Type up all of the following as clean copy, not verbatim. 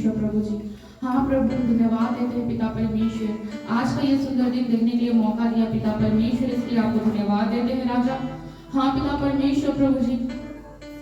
परमेश्वर प्रभु जी। हाँ प्रभु, धन्यवाद देते हैं पिता परमेश्वर, आज का ये सुंदर दिन देखने के लिए मौका दिया पिता परमेश्वर, इसलिए आपको धन्यवाद देते हैं राजा। हाँ पिता परमेश्वर प्रभु जी,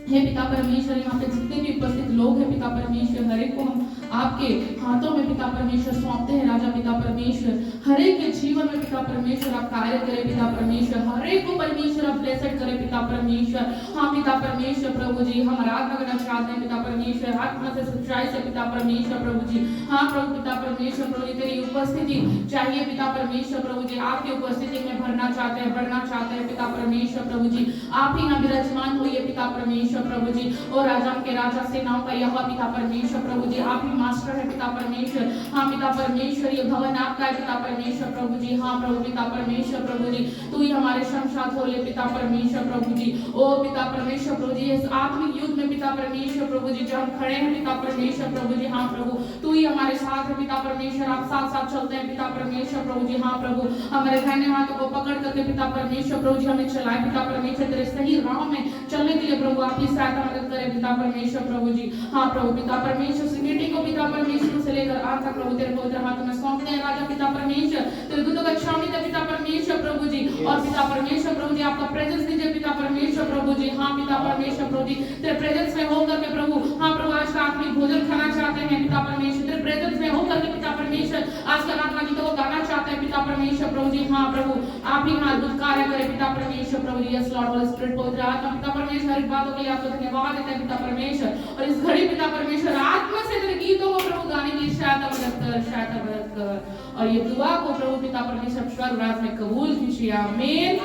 हे पिता परमेश्वर, यहाँ पे जितने भी उपस्थित लोग हैं पिता परमेश्वर, हर एक को हम आपके हाथों में पिता परमेश्वर सौंपते हैं राजा पिता परमेश्वर। हर एक के जीवन में पिता परमेश्वर आप कार्य करें पिता परमेश्वर, हर एक को परमेश्वर आप ब्लेसेड करें पिता परमेश्वर। हाँ पिता परमेश्वर प्रभु जी, हम आराधना करना चाहते हैं पिता परमेश्वर, आत्मा से सच्चाई से पिता परमेश्वर प्रभु जी। हाँ प्रभु पिता परमेश्वर प्रभु जी, तेरी उपस्थिति चाहिए पिता परमेश्वर प्रभु जी, आपकी उपस्थिति में भरना चाहते हैं, बढ़ना चाहते हैं पिता परमेश्वर प्रभु जी। आप ही यहाँ विराजमान होइए पिता परमेश्वर प्रभु जी। और राजा के राजा सेनाओं का यहोवा पिता परमेश्वर प्रभु जी, आप ही मास्टर है पिता परमेश्वर। हाँ पिता परमेश्वर, ये भवन आपका है पिता परमेश्वर प्रभु जी। हाँ प्रभु पिता परमेश्वर प्रभु जी, तू ही हमारे शमशाद हो ले पिता परमेश्वर प्रभु जी। ओ पिता परमेश्वर प्रभु जी, इस आत्मिक युद्ध में पिता परमेश्वर प्रभु जी जब हम खड़े हैं पिता परमेश्वर प्रभु जी, हाँ प्रभु तू ही हमारे साथ है पिता परमेश्वर, आप साथ साथ चलते हैं पिता परमेश्वर प्रभु जी। हाँ प्रभु, हमारे दाहिने हाथों को पकड़ करके पिता परमेश्वर प्रभु जी हमें चलाए पिता परमेश्वर, तेरे सही राह में चलने के लिए प्रभु आप ही सहायता मदद करें पिता परमेश्वर प्रभु जी। हाँ प्रभु पिता परमेश्वर, इस मीटिंग को पिता परमेश्वर से लेकर आज तक प्रभु तेरे पवित्र हाथों में सौंपते हैं राजा पिता परमेश्वर, तेरे दूतों का छावनी दे पिता परमेश्वर प्रभु जी। और पिता परमेश्वर प्रभु जी, आपका प्रेजेंस दीजिए पिता परमेश्वर प्रभु जी। हाँ पिता परमेश्वर प्रभु जी, तेरे प्रेजेंस में होकर के प्रभु, हाँ प्रभु आज का आत्मिक भोजन खाना चाहते हैं पिता परमेश्वर, तेरे प्रेजेंस में होकर के पिता परमेश्वर आज का आत्मा गीतों को गाना चाहते हैं पिता परमेश्वर प्रभु जी। हाँ प्रभु, आप ही हाँ अद्भुत कार्य करें पिता परमेश्वर प्रभु जी। यस लॉर्ड, होली स्पिरिट पवित्र आत्मा पिता परमेश्वर, हर बातों के लिए आपको धन्यवाद देते हैं पिता परमेश्वर। और इस घड़ी पिता परमेश्वर आत्मा से तेरे गीतों को प्रभु गाने की सहायता मदद कर, सहायता मदद कर। और ये दुआ को प्रभु पिता परमेश्वर स्वर्ग राज में कबूल कीजिए। आमीन,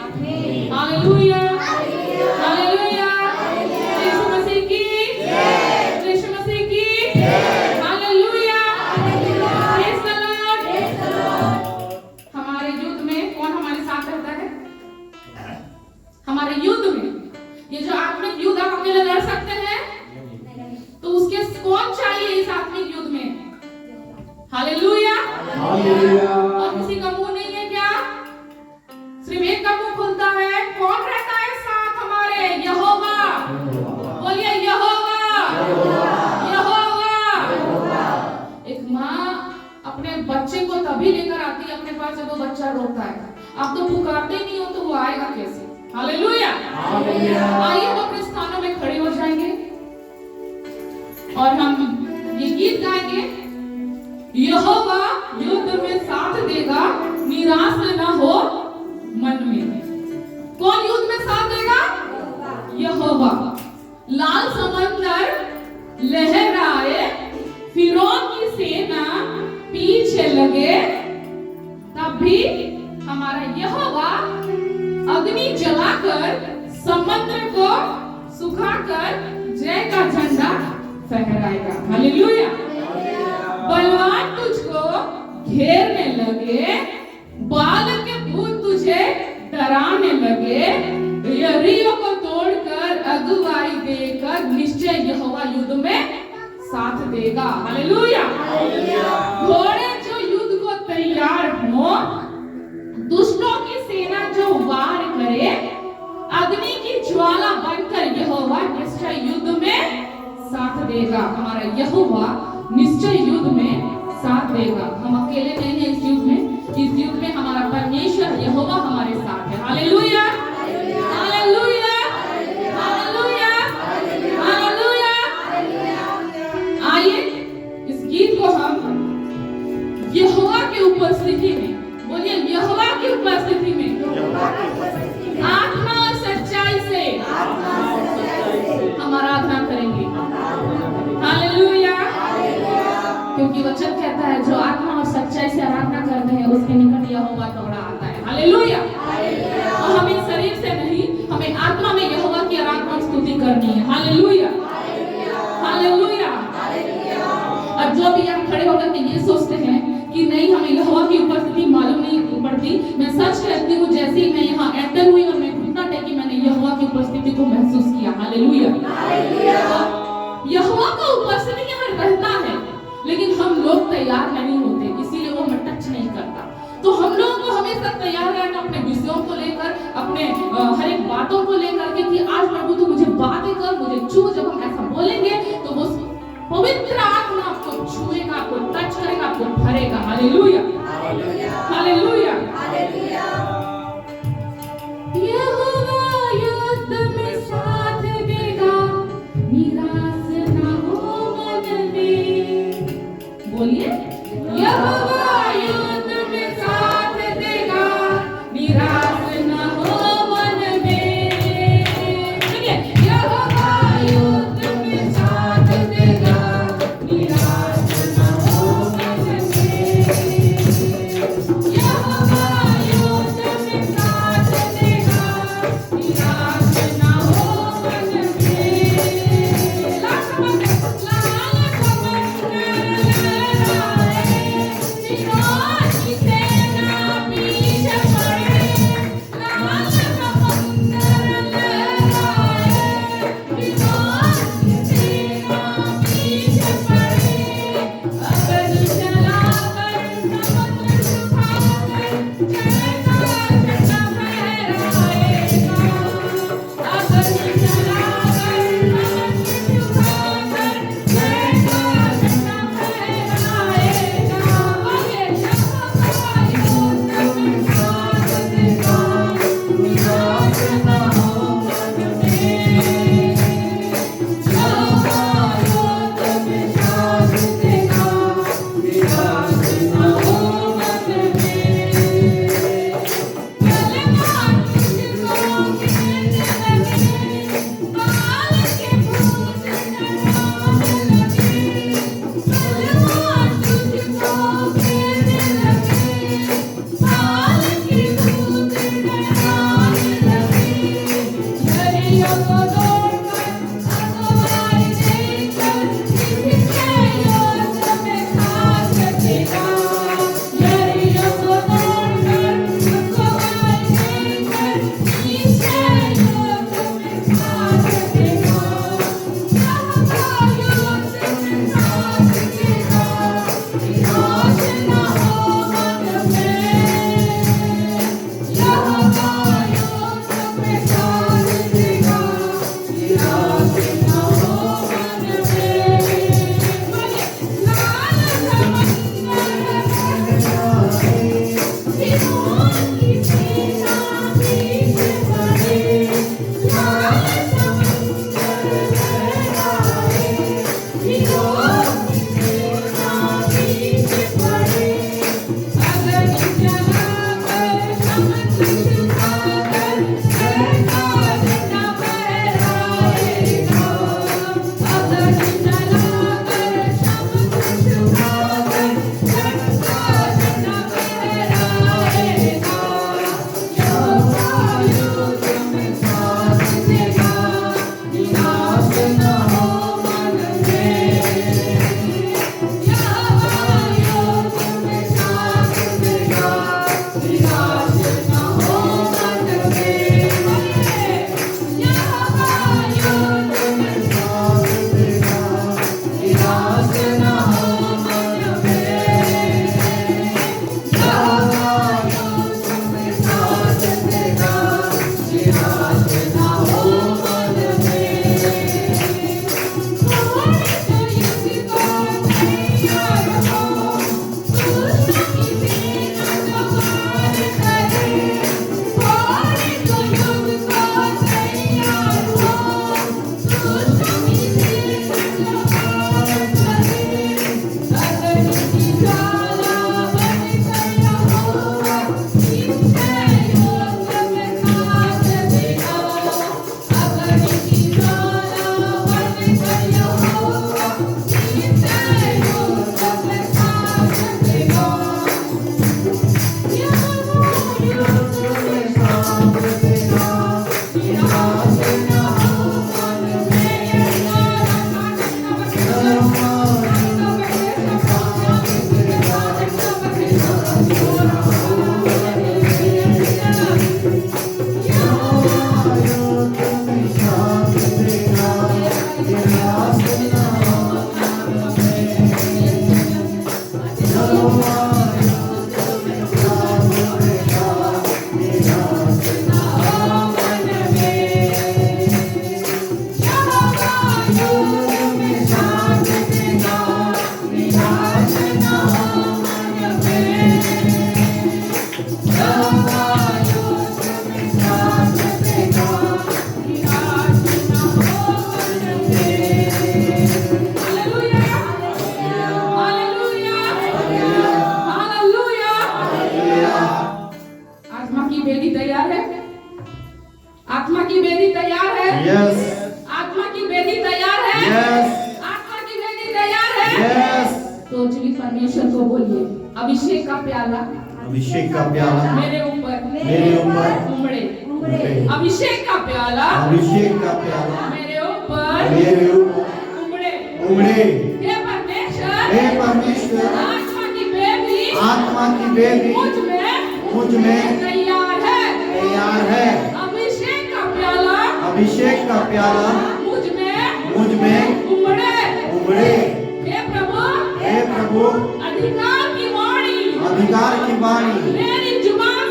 हालेलुया, हालेलुया। यीशु मसीह की जय, यीशु मसीह की जय, हालेलुया, प्रेज द लॉर्ड। हमारे युद्ध में कौन हमारे साथ रहता है? हमारे युद्ध में ये जो आत्मिक युद्ध आप अकेले लड़ सकते हैं, तो उसके कौन चाहिए इस आत्मिक युद्ध में? Hallelujah, hallelujah. और किसी का मुंह नहीं है क्या? सिर्फ एक का मुंह खुलता है। कौन रहता है साथ हमारे? यहोवा। बोलिए यहोवा, यहोवा। एक माँ अपने बच्चे को तभी लेकर आती है अपने पास जब वो बच्चा रोता है। आप तो पुकारते नहीं हो तो वो आएगा कैसे? Hallelujah, hallelujah. आइए हम अपने स्थानों में खड़े हो जाएंगे और हम ये गीत गाएंगे। यहोवा युद्ध में साथ देगा, निराश न हो मन में। कौन युद्ध में साथ देगा? यहोवा। लाल समंदर लहराए, फिरौन की सेना पीछे लगे, तब भी हमारा यहोवा अग्नि जलाकर समुद्र को सुखाकर जय का झंडा फहराएगा। हालेलुया। बलवान तुझको घेरने लगे, बाल के भूत तुझे डराने लगे, यरीहो को तोड़कर अगुवाई देकर निश्चय यहोवा युद्ध में साथ देगा। हालेलुया। घोड़े जो युद्ध को तैयार हो, दुष्टों की सेना जो वार करे, अग्नि की ज्वाला बनकर यहोवा निश्चय युद्ध में साथ देगा। हमारा यहोवा निश्चय युद्ध में साथ देगा। हम अकेले नहीं हैं इस युद्ध में, इस युद्ध में हमारा परमेश्वर यहोवा हमारे साथ है। Hallelujah, hallelujah, hallelujah, hallelujah. आइए इस गीत को हम यहोवा की उपस्थिति में, बोलिए यहोवा की उपस्थिति में आत्मा और सच्चाई से हम आराधना करेंगे। हालेलुया। क्योंकि वचन कहता है जो आत्मा और सच्चाई से आराधना करते हैं उसके निकट यहोवा दौड़ा आता है। हालेलुया। और हमें शरीर से नहीं, हमें आत्मा में यहोवा की आराधना और स्तुति करनी है। Hallelujah, hallelujah. और जो भी हम खड़े होकर के ये सोचते हैं कि नहीं हमें यहोवा की उपस्थिति मालूम नहीं पड़ती, मैं सच कहती हूँ जैसे ही मैं यहाँ एंटर हुई और मैं घुटना टेकी, मैंने यहोवा की उपस्थिति को महसूस किया। हालेलुया। यहोवा का उपस्थिति यहाँ रहता है, लेकिन हम लोग तैयार नहीं होते, इसीलिए वो हमें टच नहीं करता। तो हम लोगों को हमेशा तैयार रहना अपने विषयों को लेकर, अपने हर एक बातों को लेकर के कि आज प्रभु तू मुझे बातें कर, मुझे छू। जब हम ऐसा बोलेंगे तो वो पवित्र आत्मा आपको छुएगा, आपको टच करेगा, आपको भरेगा। Hallelujah, hallelujah. यहोवा युद्ध में साथ देगा, निराश ना हो मन में। बोलिए, यहोवा युद्ध में साथ देगा, निराश ना हो मन में। सुनिए, यहोवा युद्ध में साथ देगा, निराश ना हो मन में। यहोवा युद्ध में साथ देगा, निराश ना हो मन में। लाल समंदर लहराए, फिरौन की सेना पीछे पड़े। लाल समंदर लहराए, फिरौन की सेना पीछे पड़े। अगर चलाकर समुद्र सुखाकर, जयकार झंडा फहराएगा। अगर चलाकर समुद्र सुखाकर, जयकार झंडा फहराएगा। बोलिए, यहोवा युद्ध में साथ देगा, निराश ना हो मन में। यहोवा युद्ध में साथ देगा, निराश ना हो मन में। बलवान तुझको घेरने लगे, बाल के भूत डराने लगे। बलवान तुझको घेरने लगे, बाल के भूत डराने लगे। झरियों को दौड़कर, अगुवाई देकर, किसके युद्ध में साथ देगा। झरियों को दौड़कर, अगुवाई देकर, किसके युद्ध में साथ देगा। यहोवा युद्ध में साथ देगा, निराश ना हो मन में। यहोवा युद्ध में साथ देगा, Yes. आत्मा की वेदी तैयार है? Yes. आत्मा की वेदी तैयार है? Yes. तो जीवित परमेश्वर को बोलिए, अभिषेक का प्याला अभिषेक का प्याला मेरे ऊपर उमड़े। अभिषेक का प्याला अभिषेक का प्याला मेरे ऊपर उमड़े। उमड़े। हे परमेश्वर आत्मा की वेदी मुझ में तैयार है। अभिषेक का प्याला मुझ में उमड़े। हे प्रभु अधिकार की वाणी मेरी जुबान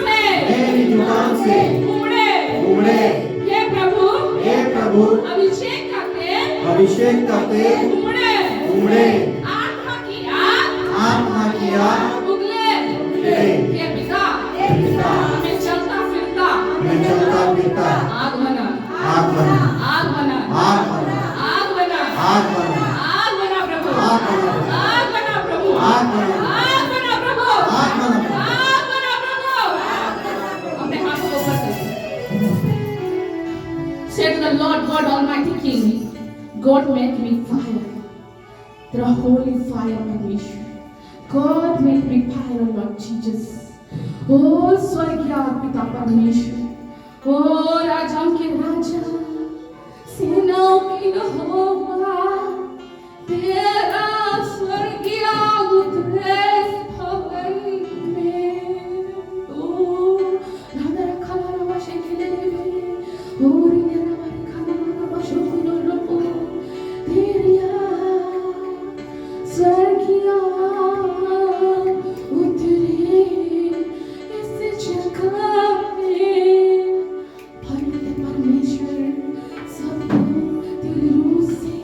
से उमड़े। हे प्रभु अभिषेक का तेल उमड़े। आत्मा की आग उगले। हे पिता मैं चलता फिरता आग बना प्रभु। अपने हाथों को ऊपर करिए। Say to the Lord God Almighty King, God make me fire, the holy fire of mission. God make me fire, Lord Jesus. Oh स्वर्गीय पिता परमेश्वर, oh राजाओं के राजा, सेनाओं की यहोवा, तेरा स्वर्गीय उतरे भवन में। ओ राधा रखा लावा शेखले रे, ओ रे रावा रखा लावा शोकुलो लोपो, तेरिया स्वर्गीय उतरे इस जगह में। परमेश्वर सब तेरी रूह से,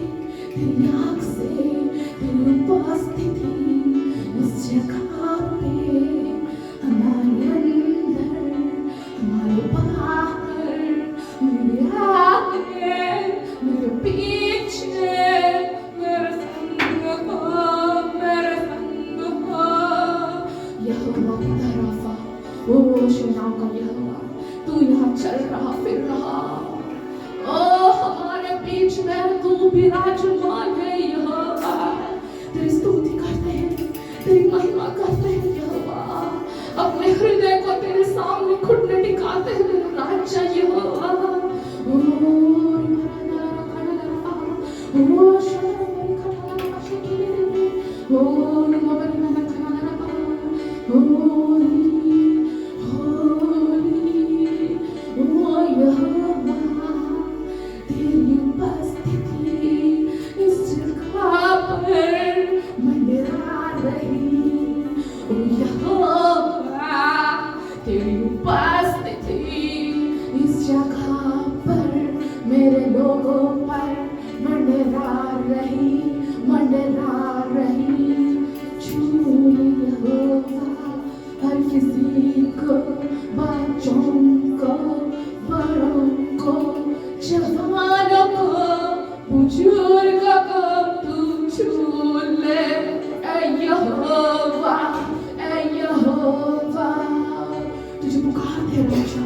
तेरी आँख से, तेरी उपस्थिति इस जगह पे, हमारे अंदर, हमारे बाहर, मेरे आगे, मेरे पीछे, मेरे संग हो। यहोवा पिता राफा, ओ सेनाओं का यहोवा, तू यहाँ चल रहा फिर रहा। ओ हमारे बीच में तू विराजमान है यहोवा। तेरी स्तुति करते हैं, तेरी महिमा करते हैं यहोवा। अपने हृदय को तेरे सामने घुटने टिकाते हैं मेरे राजा यहोवा। ओ तेरी उपस्थिति इस जगह पर मंडरा रही। ओ यहोवा तेरी उपस्थिति इस जगह पर मेरे लोगों पर मंडरा रही। छूए यहोवा हर किसी को, बच्चों को, बड़ों को, जवानों को, बुजुर्गों को तू छू ले। ऐ यहोवा तुझे पुकारते हैं राजा।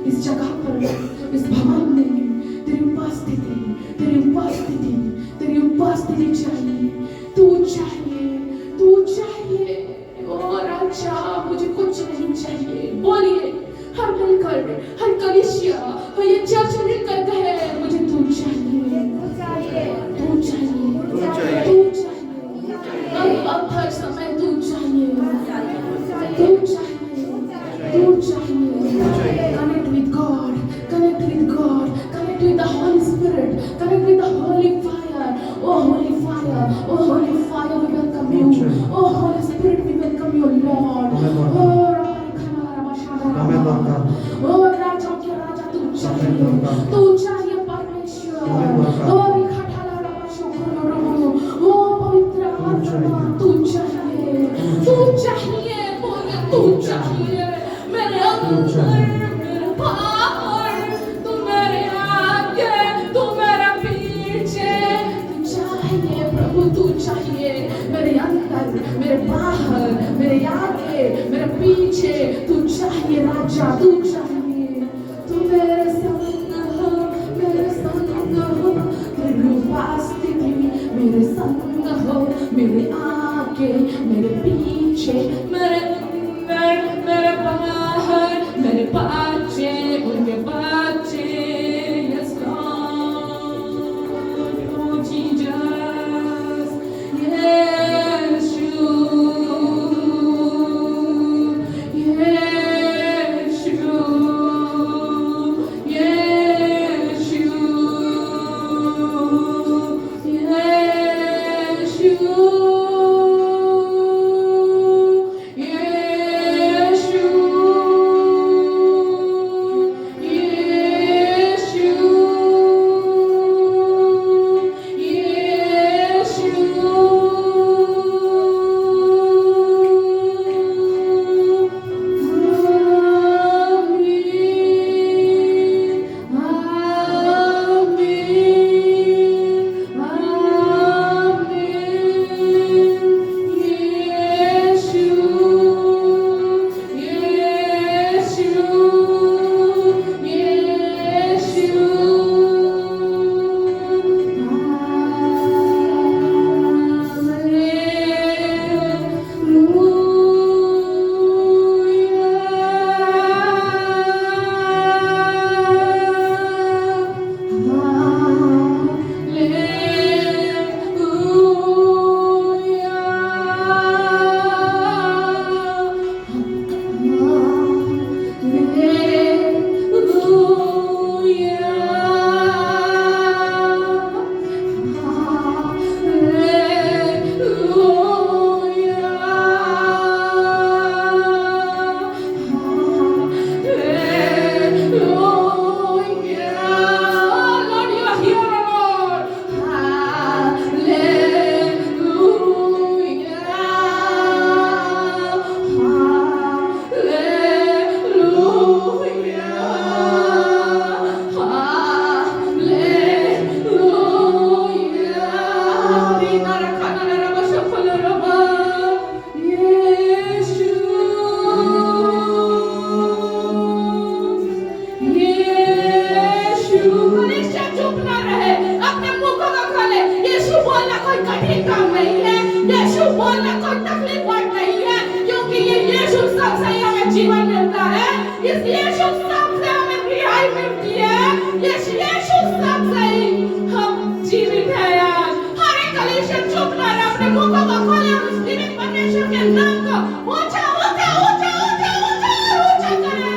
इस जगह पर, इस भवन में तेरी उपस्थिति चाहिए। तू चाहिए ओ राजा, मुझे कुछ नहीं चाहिए। बोलिए हर मिलकर, हर कलीसिया, हर ये चर्च मिलकर कहे, मुझे तू चाहिए। अब हर समय तू चाहिए। Connect with God, connect with the Holy Spirit, connect with the Holy Fire. Oh Holy Fire, we welcome you. Oh Holy Spirit, we welcome you, Lord. Oh राजा के राजा तू चाहिए परमेश्वर। ओ पवित्र आत्मा तू चाहिए मेरे अंदर, मेरे बाहर, तू मेरे आगे, तू मेरे पीछे। तू चाहिए प्रभु, तू चाहिए मेरे अंदर, मेरे बाहर, मेरे आगे, मेरे पीछे। तू चाहिए राजा, तू चाहिए। तू मेरे संग हो, मेरे संग मेरे आगे मेरे पीछे मेरे अंदर मेरे बाहर मेरे बच्चे उनके बच्चे Yes Lord Oh Jesus Yeshua जीवन मिलता है इस यीशु सबसे हमें रिहाई मिलती है इस यीशु सबसे ही हम जीवित हैं आज हर एक कलीसिया चुप ना रहे अपने मुंह को खोले और उस जीवित परमेश्वर के नाम को ऊंचा ऊंचा ऊंचा ऊंचा ऊंचा ऊंचा करें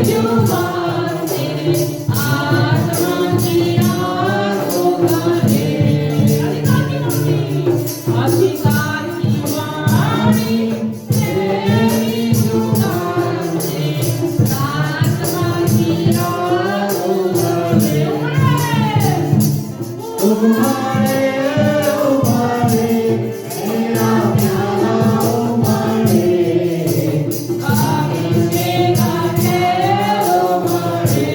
जुबान से आत्मा की आत्मा रे अधिकार की वाणी तेरी जुबान से आत्मा की आत्मा रे उमारे उमारे मेरा प्याला उमारे अभिषेक है उमड़े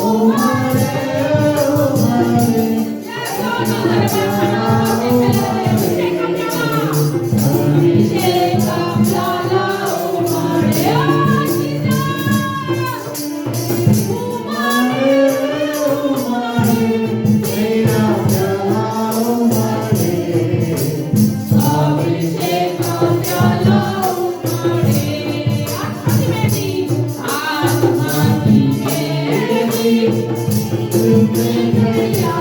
उमारे उमारे अभिषेक का प्याला उमड़े उमारे उमारे मेरा प्याला उमारे अभिषेक का प्याला उमड़े आत्मा की मेरी मैया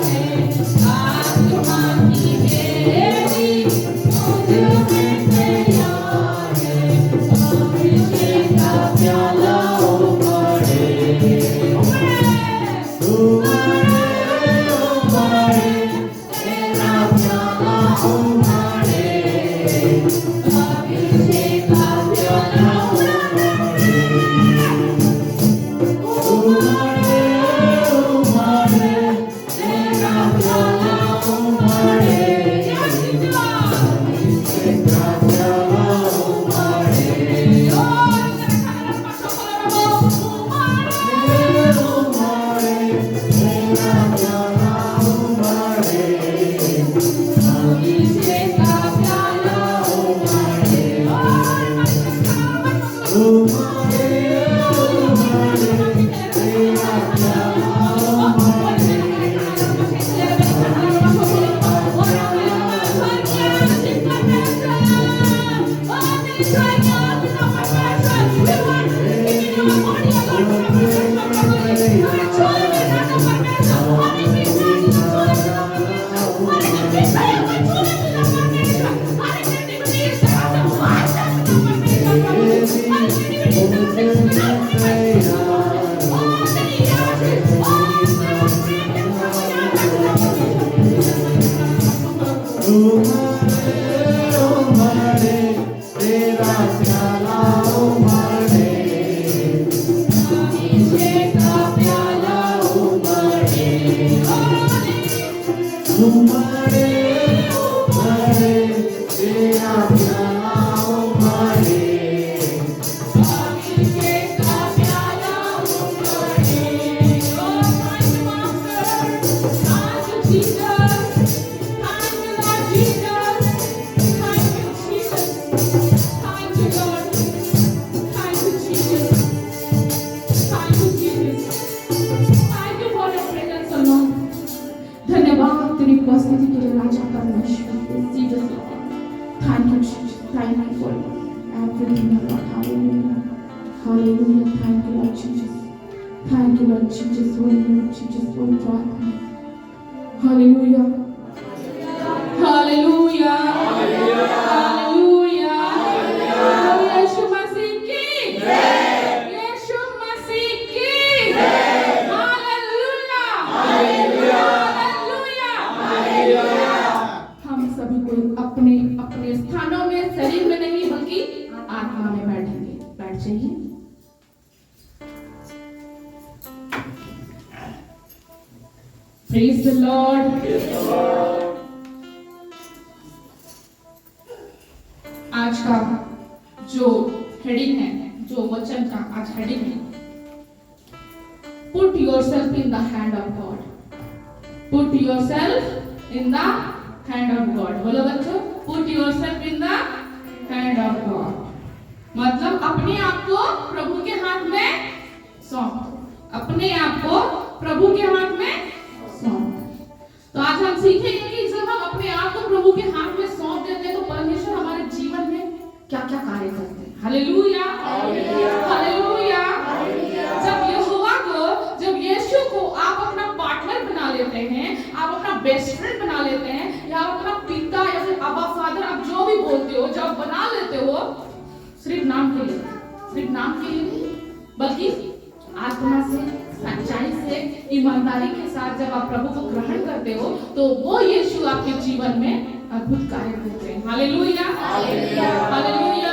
है आत्मा की मेरी मुझ में मैया है अभिषेक का प्याला उमड़े उमारे उमारे मेरा प्याला उमारे अभिषेक का प्याला उमारे उमारे मेरा प्याला उमारे मेरा प्याला उमारे उमारे मेरा प्याला उमारे अभिषेक का प्याला उमारे उमारे मेरा प्याला उमारे उमारे उमारे तेरा प्याला उमारे अभिषेक का प्याला उमड़े उमारे उमारे तेरा प्याला उमारे अभिषेक का प्याला उमड़े धन्यवाद तेरी उपस्थिति के लिए राजा परमेश्वर Jesus Lord. Thank you, Jesus. Thank you for everything, Lord. Hallelujah. Hallelujah. Thank you, Lord Jesus. Thank you, Lord Jesus. Holy Lord Jesus. Holy God. Hallelujah. Hallelujah. Hallelujah. यीशु मसीह की यीशु मसीह की हालेलुया हालेलुया हम सभी को अपने अपने स्थानों में शरीर में नहीं बल्कि आत्मा में बैठेंगे बैठ जाइए Praise the Lord. आज का जो हेडिंग है जो वचन का आज हेडिंग है Put yourself in the hand of God. Put yourself in the hand of God. बोलो बच्चों Put yourself in the hand of God. मतलब अपने आप को प्रभु के हाथ में सौंप दो अपने आप को प्रभु के हाथ में सौंप दो तो आज हम सीखेंगे कि जब हम अपने आप को प्रभु के हाथ में सौंप देते हैं तो परमेश्वर हमारे जीवन में क्या क्या कार्य करते हैं हालेलुया हालेलुया जब यीशु को आप अपना पार्टनर बना लेते हैं आप अपना बेस्ट फ्रेंड बना लेते हैं या आप अपना पिता या फिर अब्बा फादर आप जो भी बोलते हो जब बना लेते हो सिर्फ नाम के लिए नाम के लिए नहीं, बल्कि आत्मा से, सच्चाई से, ईमानदारी के साथ जब आप प्रभु को ग्रहण करते हो तो वो यीशु आपके जीवन में अद्भुत कार्य करते हैं। Hallelujah, hallelujah, hallelujah.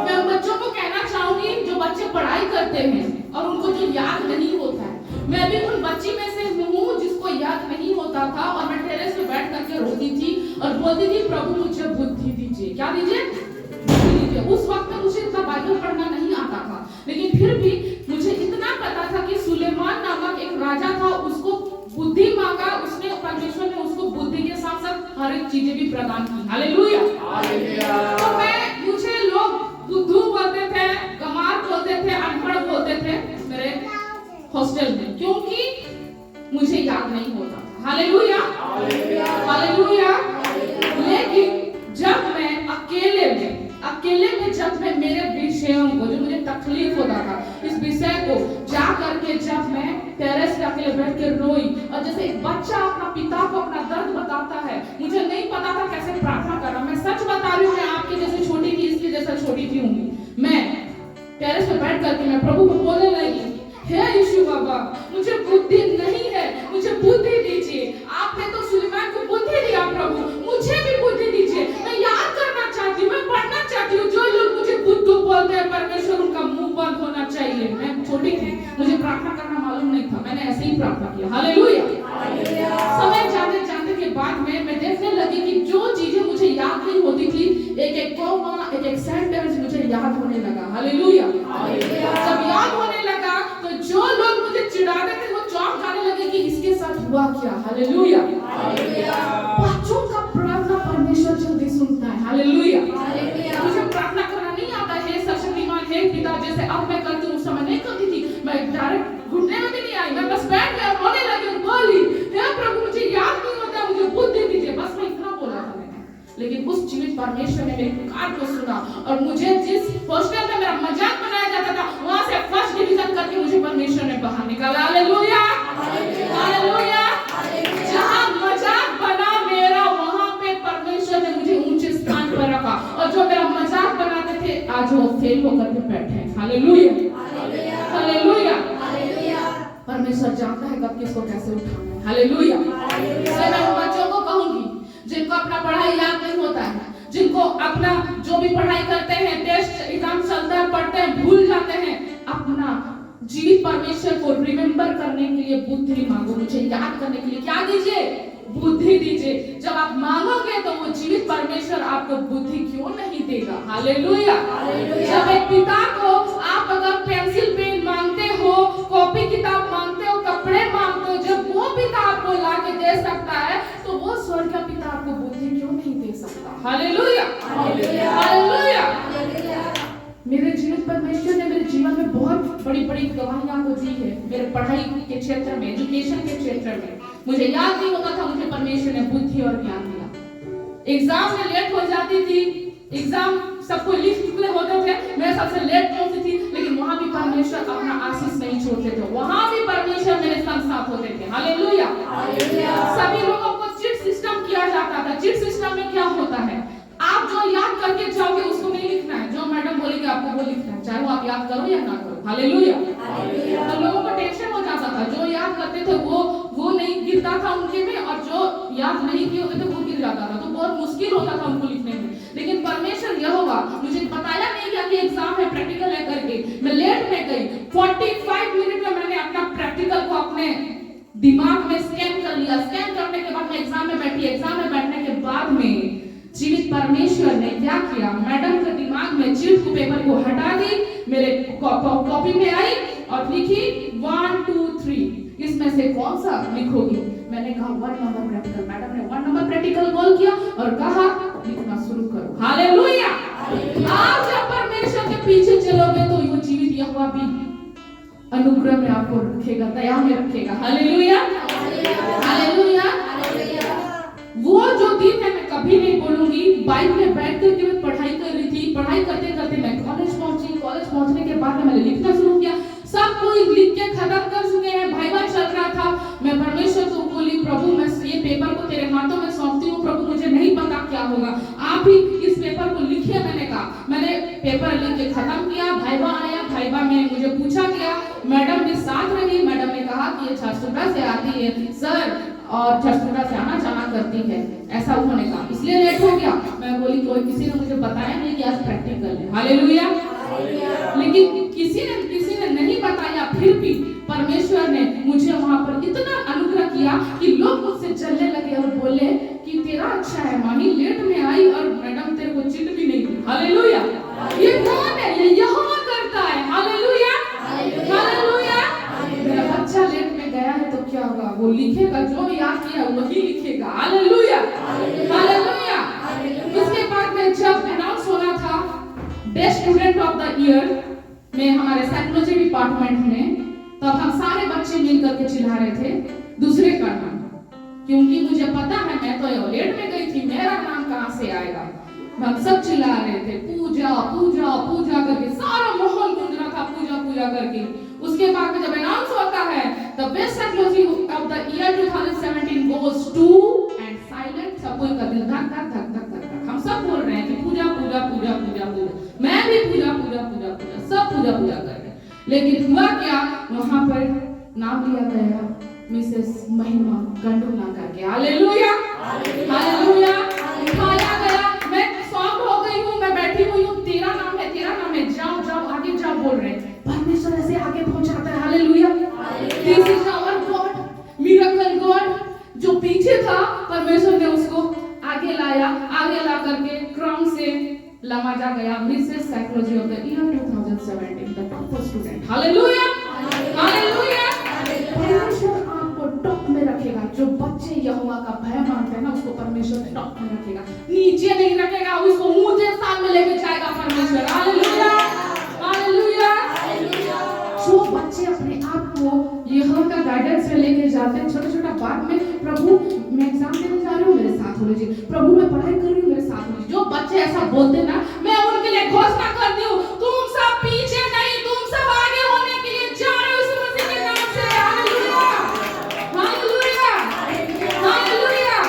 मैं उन बच्चों को कहना चाहूंगी जो बच्चे पढ़ाई करते हैं और उनको जो याद नहीं होता है, मैं भी उन बच्ची में से हूँ जिसको याद नहीं होता था और मैं टेरेस पे बैठ करके रोती थी और बोलती थी प्रभु मुझे बुद्धि दीजिए। क्या दीजिए? बुद्धि दीजिए। उस वक्त में मुझे इतना बाइबल पढ़ना नहीं आता था, लेकिन फिर भी मुझे इतना पता था कि सुलेमान नामक एक राजा था, उसको बुद्धि मांगा, उसने परमेश्वर ने उसको बुद्धि के साथ साथ हर एक चीजें भी प्रदान की। Hallelujah, hallelujah. तो मुझे लोग बुद्धू बोलते थे, गमार बोलते थे, अनपढ़ बोलते थे मेरे हॉस्टल में, क्योंकि मुझे याद नहीं होता था। Hallelujah, hallelujah. लेकिन जब मैं अकेले में जब मैं मेरे विषयों को, जो मुझे तकलीफ होता था, इस विषय को जा करके जब मैं टेरेस पे अकेले बैठ के रोई, और जैसे एक बच्चा अपना पिता को अपना दर्द बताता है, मुझे नहीं पता था कैसे प्रार्थना करना। मैं सच बता रही हूँ, मैं आपके जैसे छोटी थी, इसलिए जैसा छोटी थी होंगी। मैं टेरेस पे बैठ करके मैं प्रभु को बोलने लगी, हे यीशु बाबा, मुझे बुद्धि नहीं है, मुझे बुद्धि दीजिए। आपने तो सुलेमान को बुद्धि दिया प्रभु, मुझे भी बुद्धि दीजिए। मैं याद करना चाहती हूँ, मैं पढ़ना चाहती हूँ। जो लोग मुझे बुद्धू बोलते हैं, परमेश्वर उनका मुंह बंद होना चाहिए। मैं छोटी थी, मुझे प्रार्थना करना मालूम नहीं था, मैंने ऐसे ही प्रार्थना किया। हालेलुया। समय जाते जाते के बाद में मैं देखने लगी कि जो चीजें मुझे याद नहीं होती थी, एक एक कॉमा, एक एक सेंटेंस मुझे याद होने लगा। हालेलुया। जब याद होने लगा तो जो लोग मुझे चिढ़ाते थे वो चौंक जाने लगे कि इसके साथ हुआ क्या। हालेलुया। बच्चों का प्रार्थना परमेश्वर जल्दी सुनता है। हालेलुया। मुझे प्रार्थना करना नहीं आता है सर्वशक्तिमान हे पिता जैसे अब मैं करती हूँ, उस समय नहीं करती थी। मैं डायरेक्ट घुटने में भी नहीं आई, मैं बस बैठ गया, रोने लगी और बोली, हे प्रभु मुझे याद नहीं होता, मुझे बुद्धि दीजिए। बस मैं इतना बोला था मैंने। लेकिन उस जीवित परमेश्वर ने मेरी पुकार को सुना और मुझे जिस हॉस्टल में मेरा मजाक बनाया जाता था, वहां से फर्स्ट डिवीजन करके मुझे परमेश्वर ने बाहर निकाला। Hallelujah, hallelujah. जहां मजाक बना मेरा, वहां पे परमेश्वर ने मुझे ऊंचे स्थान पर रखा, और जो मेरा मजाक बनाते थे आज वो फेल होकर के बैठे हैं। Hallelujah, hallelujah. परमेश्वर जानता है कब किसको कैसे उठाना है। हालेलुया। मैं उन बच्चों को कहूंगी जिनको अपना पढ़ाई याद नहीं होता है, जिनको अपना जो भी पढ़ाई करते हैं, टेस्ट एग्जाम चलता है, पढ़ते हैं, भूल जाते हैं, अपना जीवित परमेश्वर को रिमेंबर करने के लिए बुद्धि मांगो। मुझे याद करने के लिए क्या दीजिए? बुद्धि दीजिए। जब आप मांगोगे तो वो जीवित परमेश्वर आपको बुद्धि क्यों नहीं देगा। हालेलुया। जब एक पिता को आप अगर पेंसिल पेन मांगते हो, कॉपी किताब मांगते हो, कपड़े मांगते हो, जब वो पिता आपको ला के दे सकता है तो वो स्वर्ग का पिता आपको बुद्धि क्यों नहीं दे सकता। Hallelujah, hallelujah. मेरे जीवित परमेश्वर ने मेरे जीवन में बहुत बड़ी बड़ी गवाहियां को दी है। मेरे पढ़ाई के क्षेत्र में, एजुकेशन के क्षेत्र में मुझे याद नहीं होता था, मुझे परमेश्वर ने बुद्धि और ज्ञान दिया। एग्जाम में लेट हो जाती थी, एग्जाम सबको लिख चुके होते थे, मैं सबसे लेट पहुंचती थी, लेकिन वहां भी परमेश्वर अपना आशीष नहीं छोड़ते थे, वहां भी परमेश्वर मेरे संग साथ होते थे। हालेलुया। सभी लोगों को चिट सिस्टम किया जाता था। चिट सिस्टम में क्या होता है, आप जो याद करके जाओगे उसको नहीं लिखना है, जो मैडम बोलेगी आपको वो लिखना है, चाहे वो आप याद करो या ना करो। हालेलुया। तो लोगों को टेंशन हो जाता था, जो याद करते थे वो नहीं गिरता था उनके में, और जो याद नहीं किए होते थे वो गिर जाता था, तो बहुत मुश्किल होता था उनको लिखने में। लेकिन परमेश्वर यहोवा मुझे बताया नहीं गया कि एग्जाम है, प्रैक्टिकल है करके, मैं लेट में गई। 45 मिनट में मैंने अपना प्रैक्टिकल को अपने दिमाग में स्कैन कर लिया। स्कैन करने के बाद मैं एग्जाम में बैठी। एग्जाम में बैठने के बाद में जीवित परमेश्वर ने क्या किया, मैडम के दिमाग में चिट को, पेपर को हटा दी, मेरे कॉपी में आई और लिखी 1 2 3, इसमें से कौन सा लिखोगी। मैंने कहा 1 नंबर प्रैक्टिकल। मैडम ने 1 नंबर प्रैक्टिकल बोल किया और कहा लिखना शुरू करो। हालेलुया। आप जब परमेश्वर के पीछे चलोगे तो वो जीवित यहोवा भी अनुग्रह में आपको रखेगा, दया में रखेगा। Hallelujah, hallelujah. वो जो दिन है मैं कभी नहीं भूलूंगी। बाइक में बैठ कर के मैं पढ़ाई कर रही थी, पढ़ाई करते करते मैं कॉलेज पहुंची। कॉलेज पहुंचने के बाद मैंने लिखना शुरू किया। सब कोई लिख के खत्म कर चुके हैं, भाईवा चल रहा था। मैं परमेश्वर को बोली, प्रभु मैं ये पेपर को तेरे हाथों में सौंपती हूँ, प्रभु मुझे नहीं पता क्या होगा, आप ही इस पेपर को लिखिए। मैंने कहा, मैंने पेपर लिख के खत्म किया, भाईवा आया, भाईवा में मुझे पूछा गया, मैडम भी साथ रही, मैडम ने कहा कि ये छठसुंडा से आती है सर, और छठसुंडा से आना जाना करती है, ऐसा उन्होंने कहा, इसलिए लेट हो गया। मैं बोली कोई किसी ने मुझे बताया नहीं कि आज प्रैक्टिकल है, हालेलुया। लेकिन किसी ने नहीं बताया, फिर भी परमेश्वर ने मुझे वहां पर इतना अनुग्रह किया कि लोग मुझसे जलने लगे और बोले कि तेरा अच्छा है माही, लेट में आई और मैडम तेरे को चिट भी नहीं दी, हालेलुया। ये कौन है? ये यहोवा करता है, हालेलुया, हालेलुया। मेरा बच्चा लेट में गया है तो क्या होगा, वो लिखेगा जो याद किया वही लिखेगा, हालेलुया, हालेलुया। उसके बाद में जब अनाउंस होना था best student of the year में हमारे साइकोलॉजी डिपार्टमेंट में, तब हम सारे बच्चे मिलकर के चिल्ला रहे थे दूसरे का नाम, क्योंकि मुझे पता है मैं तो लेट में गई थी, मेरा नाम कहां से आएगा। हम सब चिल्ला रहे थे पूजा पूजा पूजा करके, सारा माहौल गूंज रहा था पूजा पूजा करके। उसके बाद में जब अनाउंस होता है the best psychology of the year 2017 goes to, and silent, सब कोई का दिल धक धक धक धक धक, हम सब बोल रहे हैं कि पूजा पूजा पूजा पूजा पूजा, मैं भी पूजा पूजा पूजा पूजा, सब पूजा पूजा कर रहे हैं। लेकिन हुआ क्या, वहां पर नाम लिया गया मिसेस महिमा गंडूना करके, हालेलुया, हालेलुया। उठाया गया, मैं शॉक हो गई हूँ, मैं बैठी हुई हूँ, तेरा नाम है, तेरा नाम है, जाओ जाओ आगे जाओ बोल रहे हैं। परमेश्वर ऐसे आगे पहुंचाता है, hallelujah. This is our God, miracle God. जो पीछे था परमेश्वर ने उसको आगे लाया, आगे ला करके क्राउन से लमाजा गया Mrs psychology of the year 2017, the top student, hallelujah, hallelujah. परमेश्वर आपको टॉप में रखेगा। जो बच्चे यहोवा का भय मानते हैं ना, उसको परमेश्वर टॉप में रखेगा, नीचे नहीं रखेगा, उसको ऊंचे स्थान में लेके जाएगा परमेश्वर, हालेलुया, हालेलुया। जो बच्चे अपने आप को यहोवा का गाइडेंस में लेके जाते हैं, छोटा छोटा बात में, प्रभु मैं एग्जाम देने जा रही हूँ मेरे साथ हो लीजिए, प्रभु मैं पढ़ाई कर रही हूँ मेरे साथ हो लीजिए, जो बच्चे ऐसा बोलते ना, मैं उनके लिए घोषणा करती हूँ, तुम सब पीछे नहीं, तुम सब आगे होने के लिए जा रहे हो इस मसीह के नाम से, हालेलुया, हालेलुया, हालेलुया।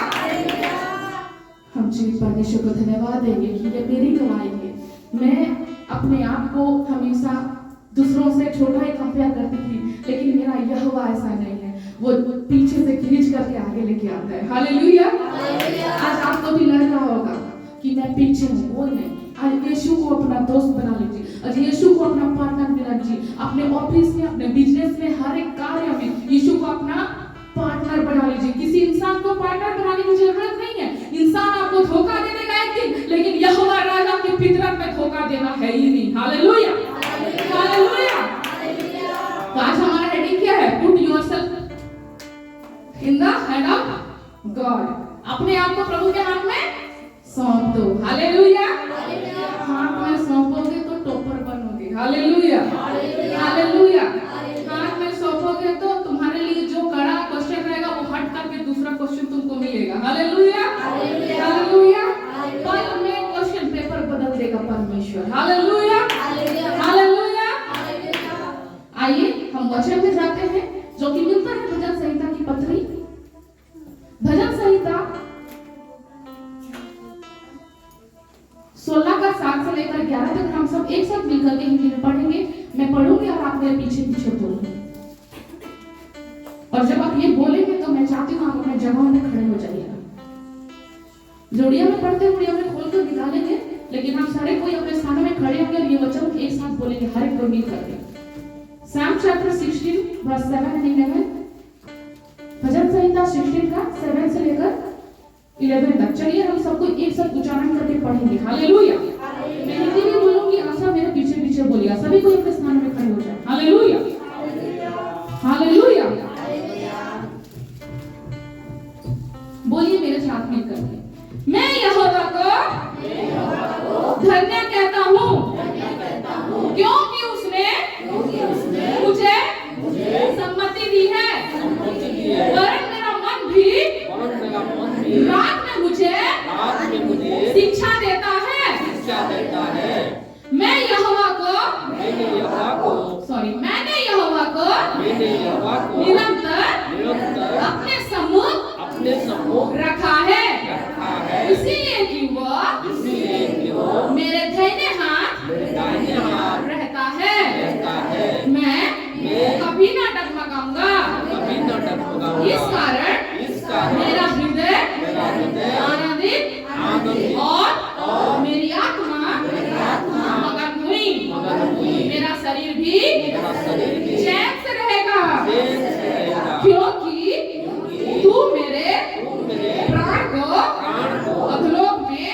हम जी परमेश्वर को धन्यवाद देंगे कि ये मेरी गवाही है। मैं अपने आप को हमेशा दूसरों से छोटा ही कंपेयर करती थी, लेकिन मेरा यहोवा ऐसा नहीं है, वो पीछे से खींच करके आगे लेके आता है, हालेलुया। आज आपको भी लग रहा होगा कि मैं पीछे हूँ, वो नहीं। आज यीशु को अपना दोस्त बना लीजिए, आज यीशु को अपना पार्टनर बना लीजिए, अपने ऑफिस में, अपने बिजनेस में, हर एक कार्य में यीशु को अपना पार्टनर बना लीजिए। किसी इंसान को पार्टनर बनाने की जरूरत नहीं है, इंसान आपको धोखा दे देगा एक दिन, लेकिन यहोवा राजा की फितरत में धोखा देना है ही नहीं, हालेलुया, हालेलुया। तो आज हमारा हेडिंग क्या है? Put yourself in the hand of God. अपने आप को प्रभु के हाथ में सौंप दो, हालेलुया। हाथ में सौंपोगे तो टॉपर बनोगे, हालेलुया, हालेलुया। हाथ में सौंपोगे तो तुम्हारे लिए जो कड़ा क्वेश्चन रहेगा वो हट करके दूसरा क्वेश्चन तुमको मिलेगा, हालेलुया, हालेलुया। कल में क्वेश्चन पेपर बदल देगा परमेश्वर, हालेलुया, हालेलुया। आइए हम वचन में जाते हैं, जो कि मिलता है भजन संहिता की पत्री, भजन संहिता 16 का 7 से लेकर 11 तक हम सब एक साथ मिलकर के हिंदी में पढ़ेंगे। मैं पढ़ूंगी और आप मेरे पीछे पीछे बोलेंगे, और जब आप ये बोलेंगे तो मैं चाहती हूँ आप अपने जगह में खड़े हो जाइएगा। जोड़िया में पढ़ते हुए हमें खोल कर निकालेंगे, लेकिन हम सारे कोई अपने स्थानों में खड़े होकर ये वचन एक साथ बोलेंगे, हर एक को मिल करके। Psalm chapter 16 verse 7 and 11, भजन संहिता 16 का 7 से लेकर 11 तक। चलिए हम सबको एक साथ उच्चारण करके पढ़ेंगे, हालेलुया। मैं हिंदी में बोलूंगी, आप सब मेरे पीछे पीछे बोलिएगा, सभी को अपने स्थान में खड़े हो जाए, हालेलुया, हालेलुया। बोलिए मेरे साथ मिल करके, मैं यहोवा को धन्य कहता हूँ, क्योंकि उसने मुझे सम्मति दी है, वरन मेरा मन भी रात में मुझे शिक्षा देता है। भी चैन से रहेगा, क्योंकि तू मेरे प्राण को अधोलोक में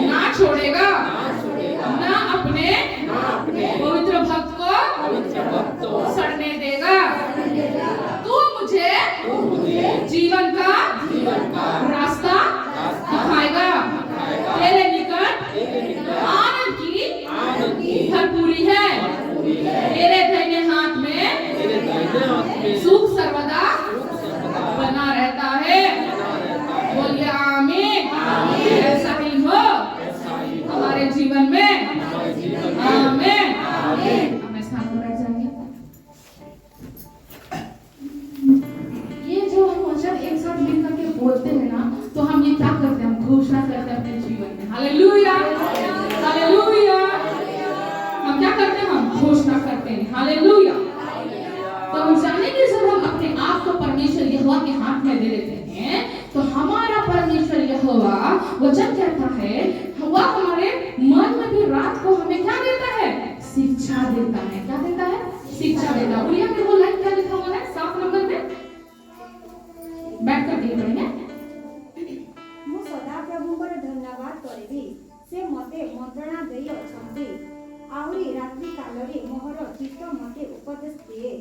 ना छोड़ेगा, ना अपने पवित्र भक्त को सड़ने देगा। तू मुझे जीवन का रास्ता दिखाएगा, तेरे निकट आनंद की भरपूरी है, तेरे दाहिने हाथ में सुख सर्वदा बना रहता है। बोलिए आमीन। ऐसा ही हो हमारे जीवन में, आमीन। अपने स्थान पर बैठ जाएंगे। ये जो हम वचन एक साथ मिलकर के बोलते हैं ना, तो हम ये क्या करते हैं, हम घोषणा करते हैं अपने जीवन में। Hallelujah, hallelujah. हम क्या करते हैं, हम घोषणा करते हैं। हालेलुया। तो हम जानेंगे जब हम अपने आप को परमेश्वर यहोवा के हाथ में दे देते हैं, तो हमारा परमेश्वर यहोवा वचन कहता है, वह हमारे मन में भी रात को हमें क्या देता है, शिक्षा देता है। क्या देता है, शिक्षा देता है। उड़िया में वो लाइन क्या लिखा हुआ है, 7 नंबर में बैठ कर देख रहे हैं। ମୁଁ ସଦାପ୍ରଭୁଙ୍କର ଧନ୍ୟବାଦ କରିବି, ସେ ମୋତେ ମନ୍ତ୍ରଣା ଦେଇ ଅଛନ୍ତି, ଆହୁରି ରାତ୍ରି କାଳରେ ମୋହର ଚିତ୍ତ ମୋତେ ଉପଦେଶ ଦିଏ।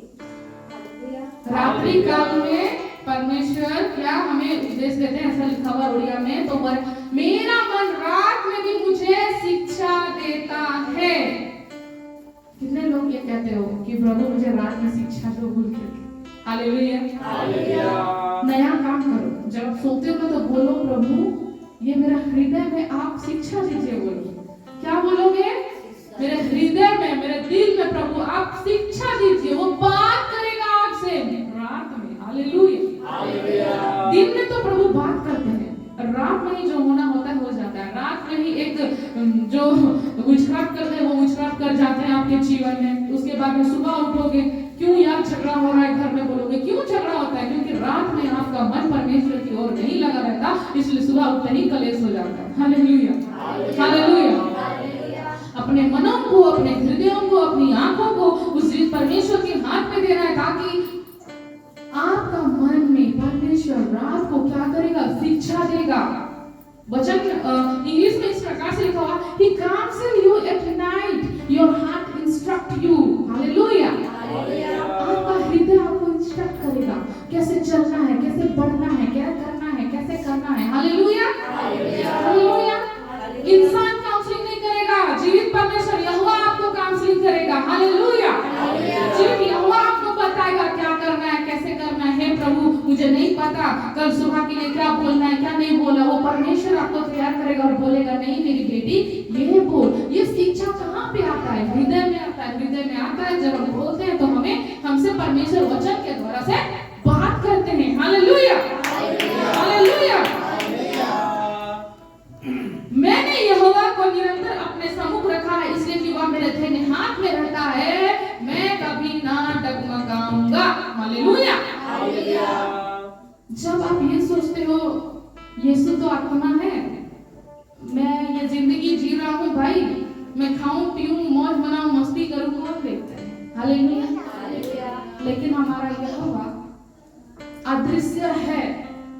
ହାଲେଲୁୟା। रात्रि काल में परमेश्वर क्या हमें उपदेश देते हैं, ऐसा लिखा हुआ उड़िया में। तो मेरा मन रात में भी मुझे शिक्षा देता है। कितने लोग ये कहते हो कि प्रभु मुझे रात में शिक्षा दो बोल के। Hallelujah, hallelujah. नया काम करो, जब आप सोते हो ना तो बोलो, प्रभु ये मेरा हृदय में आप शिक्षा दीजिए। बोलो, क्या बोलोगे, मेरे हृदय में, मेरे दिल में प्रभु आप शिक्षा दीजिए। वो बात करेगा आपसे रात में। Hallelujah, hallelujah. दिन में तो प्रभु बात करते हैं, रात में ही जो होना होता है हो जाता है। रात में ही एक जो विचरात करते हैं वो विचरात कर जाते हैं आपके जीवन में। उसके बाद में सुबह उठोगे, क्यों यार झगड़ा हो रहा है घर में, बोलोगे क्यों झगड़ा होता है, क्योंकि रात में आपका मन परमेश्वर की ओर नहीं लगा रहता, इसलिए सुबह उठते ही कलेश हो जाता है। Hallelujah, hallelujah. अपने मनों को, अपने हृदयों को, अपनी आंखों को उस परमेश्वर के हाथ में देना है, ताकि आपका मन में परमेश्वर रात को क्या करेगा, शिक्षा देगा। वचन इंग्लिश में इस प्रकार से लिखा हुआ, He counsel you at night, your heart instruct you। Hallelujah. आपका हृदय आपको इंस्ट्रक्ट करेगा, कैसे चलना है, कैसे बढ़ना है, क्या करना है, कैसे करना है। Hallelujah, hallelujah. इंसान काउंसलिंग नहीं करेगा, जीवित परमेश्वर यहोवा आपको काउंसलिंग करेगा। हालेलुया। जीवित यहोवा आपको बताएगा क्या करना है, कैसे करना है। प्रभु मुझे नहीं पता कल सुबह के लिए क्या बोलना है, क्या नहीं बोला, वो परमेश्वर आपको तैयार करेगा और बोलेगा, नहीं मेरी बेटी ये बोल। ये शिक्षा कहाँ पे आता है, हृदय में आता है। हृदय में आता है जब हम बोलते हैं तो हमसे परमेश्वर वचन के द्वारा से बात करते हैं। Hallelujah, hallelujah. मैंने यहोवा को निरंतर अपने सम्मुख रखा है, इसलिए कि वह मेरे दाहिने हाथ में रहता है, मैं कभी ना डगमगाऊंगा। हालेलुया। जब आप ये सोचते हो यीशु तो आत्मा है, मैं ये जिंदगी जी रहा हूँ भाई, मैं खाऊं पीऊं मौज मनाऊं मस्ती करूं, कौन देखता है। हालेलुया। लेकिन हमारा यहोवा अदृश्य है,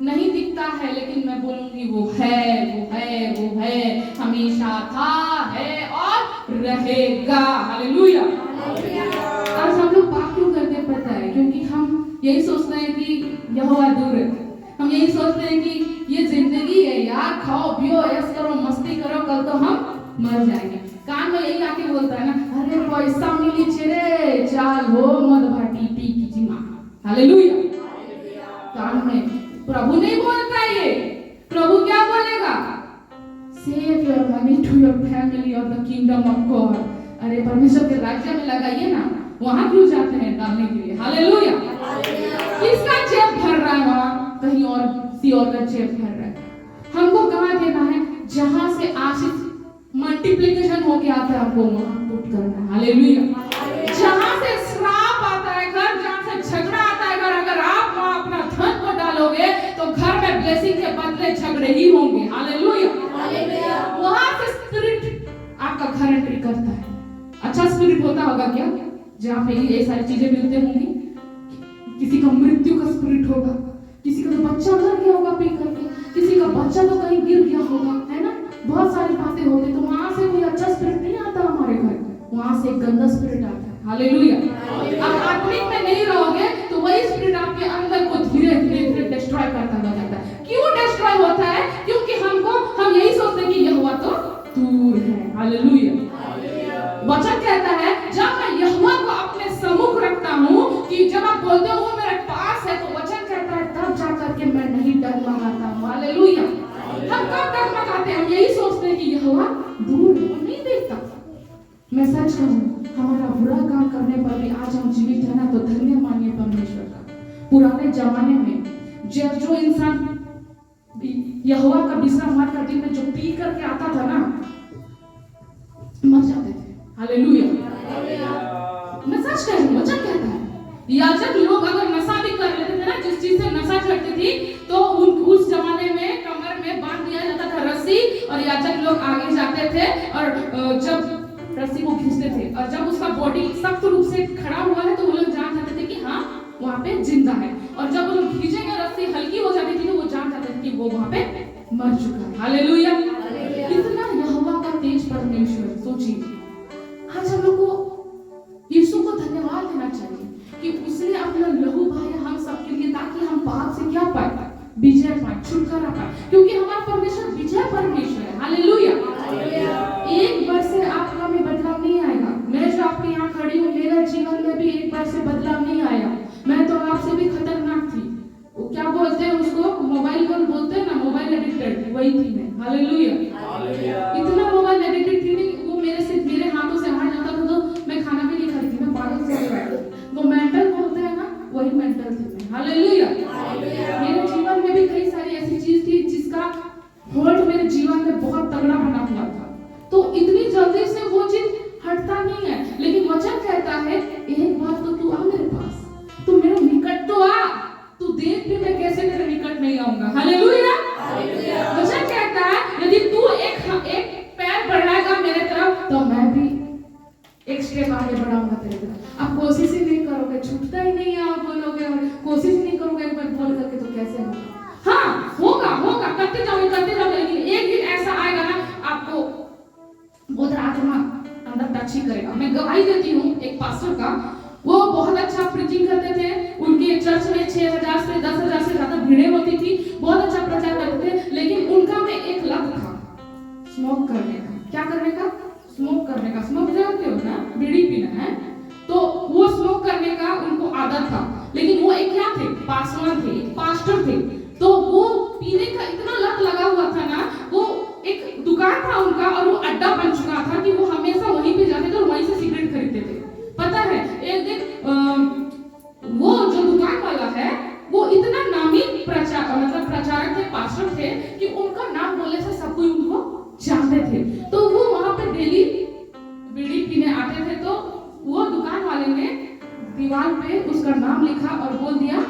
नहीं दिखता है, लेकिन मैं बोलूंगी वो है, वो है, वो है, हमेशा था, है और रहेगा। हालेलुया। आज हम लोग पाप क्यों करते हैं पता है, क्योंकि हम यही सोचते हैं कि यहोवा दूर है। हम यही सोचते हैं कि ये जिंदगी है यार, खाओ पियो ऐश करो मस्ती करो, कल तो हम मर जाएंगे। कान में यही आके बोलता है ना, अरे पैसा मिली छेरे चाल हो मद भाटी पी की जिमा। हालेलुया। कान में प्रभु नहीं बोलता ये, प्रभु क्या बोलेगा, save your money to your family और द किंगडम ऑफ गॉड। अरे परमेश्वर के राज्य में लगाइए ना, वहां क्यों जाते हैं डालने के लिए। हालेलुया। किसका जेब भर रहा है वहां, कहीं और किसी और का जेब भर रहा है। हमको कहां देना है, जहां से आशीष मल्टीप्लिकेशन होके आता है, आपको वहां पुट करना है। हालेलुया। जहां से श्राप आता है घर, जहां से झगड़ा आता है घर, अगर आप वहां अपना धन को डालोगे तो घर में ब्लेसिंग के बदले झगड़े ही होंगे। हालेलुया। वहां से स्पिरिट आपका घर एंट्री करता है। अच्छा स्पिरिट होता होगा क्या, जहाँ पे ये सारी चीजें मिलते होंगी? किसी का मृत्यु का स्पिरिट होगा, किसी का तो बच्चा मर गया होगा पी करके, किसी का बच्चा तो कहीं गिर गया होगा, है ना? बहुत सारी बातें होती, तो वहां से कोई अच्छा स्पिरिट नहीं आता हमारे घर, वहां से एक गंदा स्पिरिट आता है। हालेलुया। आप आत्मिक में नहीं रहोगे तो वही स्पिरिट आपके अंदर को धीरे धीरे डिस्ट्रॉय करता जाता है। क्यों डिस्ट्रॉय होता है? क्योंकि हम यही सोचते हैं कि यहोवा तो दूर है। हालेलुया। वचन कहता है जब मैं यहोवा को अपने सम्मुख रखता हूँ, कि जब आप बोलते हो वो मेरे पास है, तो वचन कहता है तब जाकर के मैं नहीं डगमगाता हूँ। हालेलुया। हम कब डगमगाते हैं? हम यही सोचते हैं कि यहोवा दूर है, वो नहीं देखता। मैं सच कहूँ, हमारा बुरा काम करने पर भी आज हम जीवित है ना, तो धन्य मानिए परमेश्वर का। पुराने जमाने में जो इंसान यहोवा का विश्राम का दिन में जो पी करके आता था ना, मर जाते थे। हालेलुया। मैं सच कह रही हूँ, वचन कहता है याजक लोग अगर नशा भी कर लेते थे ना, जिस चीज से नशा करती थी, तो उस जमाने में कमर में बांध दिया जाता था रस्सी, और याजक लोग आगे जाते थे और जब रस्सी को खींचते थे, और जब उसका बॉडी सख्त रूप से खड़ा हुआ है तो वो लोग जान जाते थे कि हाँ वहाँ पे जिंदा है, और जब वो लोग खींचेंगे रस्सी हल्की हो जाती थी तो वो जान जाते थे कि वो वहाँ पे मर चुका है। हालेलुया। इतना यहोवा का तेज परमेश्वर, सोचिए आज हम लोग को यीशु को धन्यवाद देना चाहिए कि उसने अपना लहू बहाया हम सबके लिए, ताकि हम पाप से क्या पाए? विजय पाए, छुटकारा पाए, क्योंकि हमारा परमेश्वर विजय परमेश्वर है। हालेलुया। एक बार से आपका में बदलाव नहीं आएगा। मैं जो आपके यहाँ खड़ी हूँ, मेरे जीवन में भी एक बार से बदलाव नहीं आया। मैं तो आपसे भी खतरनाक थी। वो क्या बोलते हैं उसको, मोबाइल कौन बोलते हैं ना, मोबाइल एडिक्टेड, वही थी मैं। हालेलुया। इतना मोबाइल एडिक्टेड थी, वो मेरे हाथों से हट जाता था तो मैं खाना भी नहीं खाती थी, मैं पागल से वो मेंटल बोलते हैं ना, वही मेंटल थी मैं। हालेलुया। मेरे जीवन में भी कई सारी ऐसी चीज थी जिसका होल्ड मेरे जीवन में बहुत तगड़ा बना हुआ था, तो इतनी जल्दी से वो चीज हटता नहीं है। लेकिन वचन कहता है एक बार तो तू आ मेरे पास, तू मेरे निकट तो आ, तू देख भी मैं कैसे तेरे निकट नहीं आऊंगा। हालेलुया। वचन कहता है यदि तू एक पैर बढ़ाएगा मेरे तरफ, तो मैं भी एक स्टेप आगे बढ़ाऊंगा तेरे तरफ। आप कोशिश ही नहीं करोगे, छूटता ही नहीं है, आप बोलोगे और कोशिश नहीं करोगे एक बार बोल करके, तो कैसे होगा? हाँ होगा, करते जाओगे, लेकिन एक दिन ऐसा आएगा ना, आपको बहुत आत्मा अंदर टच ही करेगा। मैं गवाही देती हूँ एक पास्टर का, वो बहुत अच्छा प्रीचिंग करते थे, उनके चर्च में 6,000 से 10,000 से ज्यादा भीड़ें होती थी, बहुत अच्छा प्रचार करते थे, लेकिन उनका में एक लत था स्मोक करने का। क्या करने का? स्मोक करने का। स्मोक जानते हो ना, बीड़ी पीना है, तो वो स्मोक करने का उनको आदत था। लेकिन वो एक क्या थे? पासवान थे, एक पास्टर थे, तो वो पीने का इतना लत लगा हुआ था ना, वो एक दुकान था उनका और वो अड्डा बन चुका था कि वो हमेशा वहीं पे जाते थे और वहीं से सिगरेट खरीदते थे। पता है एक दिन वो जो दुकान वाला है वो इतना नामी प्रचारक थे, पास्टर थे, कि उनका नाम बोलने से सब कोई उनको जानते थे। तो वो वहां पे डेली बीड़ी पीने आते थे, तो वो दुकान वाले ने दीवार पे उसका नाम लिखा और बोल दिया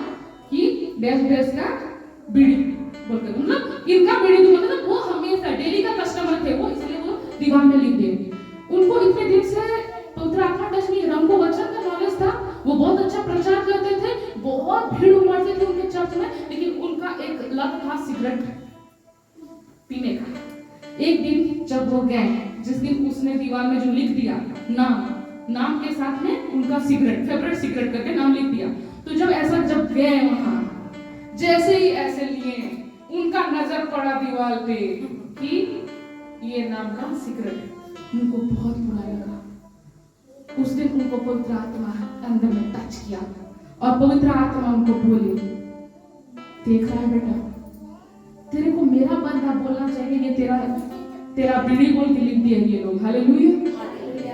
कि डैश का बीड़ी बोलकर, मतलब इनका बीड़ी दुकान था, वो हमेशा डेली का कस्टमर थे वो, इसलिए वो दीवार में लिख दिए। उनको इतने दिन से पवित्र आत्मा टच नहीं, उनको वचन का नॉलेज था, वो बहुत अच्छा प्रचार करते थे, बहुत भीड़ उमड़ती थी उनके चर्च में, लेकिन उनका एक लत था सिगरेट पीने का। एक दिन जब वो गए, जिस दिन उसने दीवार में जो लिख दिया नाम के साथ में उनका सिगरेट, फेवरेट सिगरेट करके नाम लिख दिया, तो जब गए वहां, जैसे ही ऐसे लिए, उनका नजर पड़ा दीवार पे कि ये नाम का सिगरेट है। उनको बहुत बुरा लगा। उस दिन उनको पवित्र आत्मा अंदर में टच किया और पवित्र आत्मा उनको बोली, देख रहा है बेटा, तेरे को मेरा बंदा बोलना चाहिए, ये तेरा बीड़ी बोल के लिख दिया ये लोग। हालेलुया।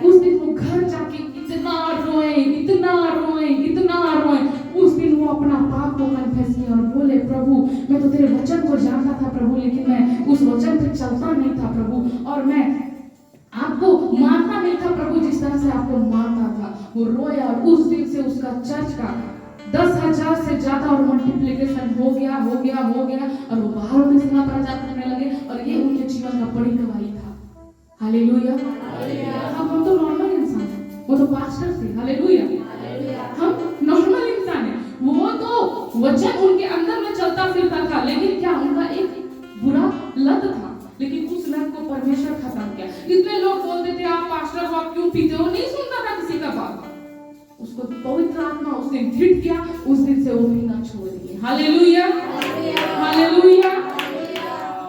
उस दिन वो घर जाके इतना रोए। उस दिन वो अपना पाप को कन्फेस किया और बोले, प्रभु मैं तो तेरे वचन को जानता था प्रभु, लेकिन मैं उस वचन पे चलता नहीं था प्रभु, और मैं आपको मानता नहीं था प्रभु जिस तरह से आपको मानता था। वो रोया और उस दिन से उसका चर्च का 10,000 से ज्यादा और मल्टीप्लिकेशन हो गया और वो बाहरों में सेवा प्रचार करने लगे, और ये उनके जीवन का बड़ी गवाही था। हालेलुया। हम तो नॉर्मल इंसान वो तो पास्टर थे, हालेलुया। हम नॉर्मल इंसान है, वो तो वचन उनके अंदर में चलता फिरता था, लेकिन क्या उनका एक बुरा लत था, लेकिन उस लत को परमेश्वर खत्म किया। इतने लोग बोलते थे आप पास्टर को आप क्यों पीते हो, नहीं सुनता था किसी का बात। उसको पवित्र आत्मा उस दिन हिट किया, उस दिन से वो पीना छोड़ दिए, हालेलुया हालेलुया।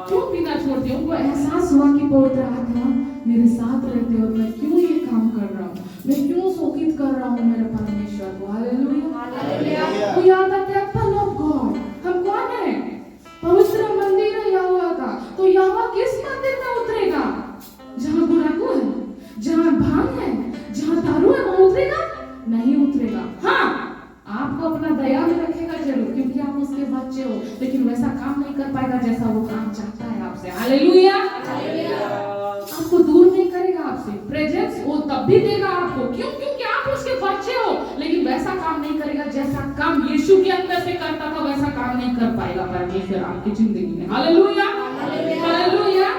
क्यों पीना छोड़ दिया? उनको एहसास हुआ कि पवित्र आत्मा मेरे साथ रहते हो, मैं क्यों ये काम कर रहा हूँ, मैं क्यों शोकित कर रहा हूँ मेरे परमेश्वर को, hallelujah. We are the temple of God। हम कौन है? पवित्र मंदिर है यहोवा का। तो यहोवा किस मंदिर में उतरेगा? जहाँ गुरागु है, जहाँ भांग है, जहाँ दारू है, वो उतरेगा नहीं? उतरेगा। हाँ, आपको अपना दया में रखेगा जरूर, क्योंकि आप उसके बच्चे हो, लेकिन वैसा काम नहीं कर पाएगा जैसा वो काम चाहता है आपसे, हालेलुया। आपको दूर नहीं करेगा आपसे, प्रेजेंस वो तब भी देगा आपको, क्यों? क्योंकि आप उसके बच्चे हो, लेकिन वैसा काम नहीं करेगा जैसा काम यीशु के अंदर से करता था, वैसा काम नहीं कर पाएगा परमेश्वर आपकी जिंदगी में, हालेलुया हालेलुया।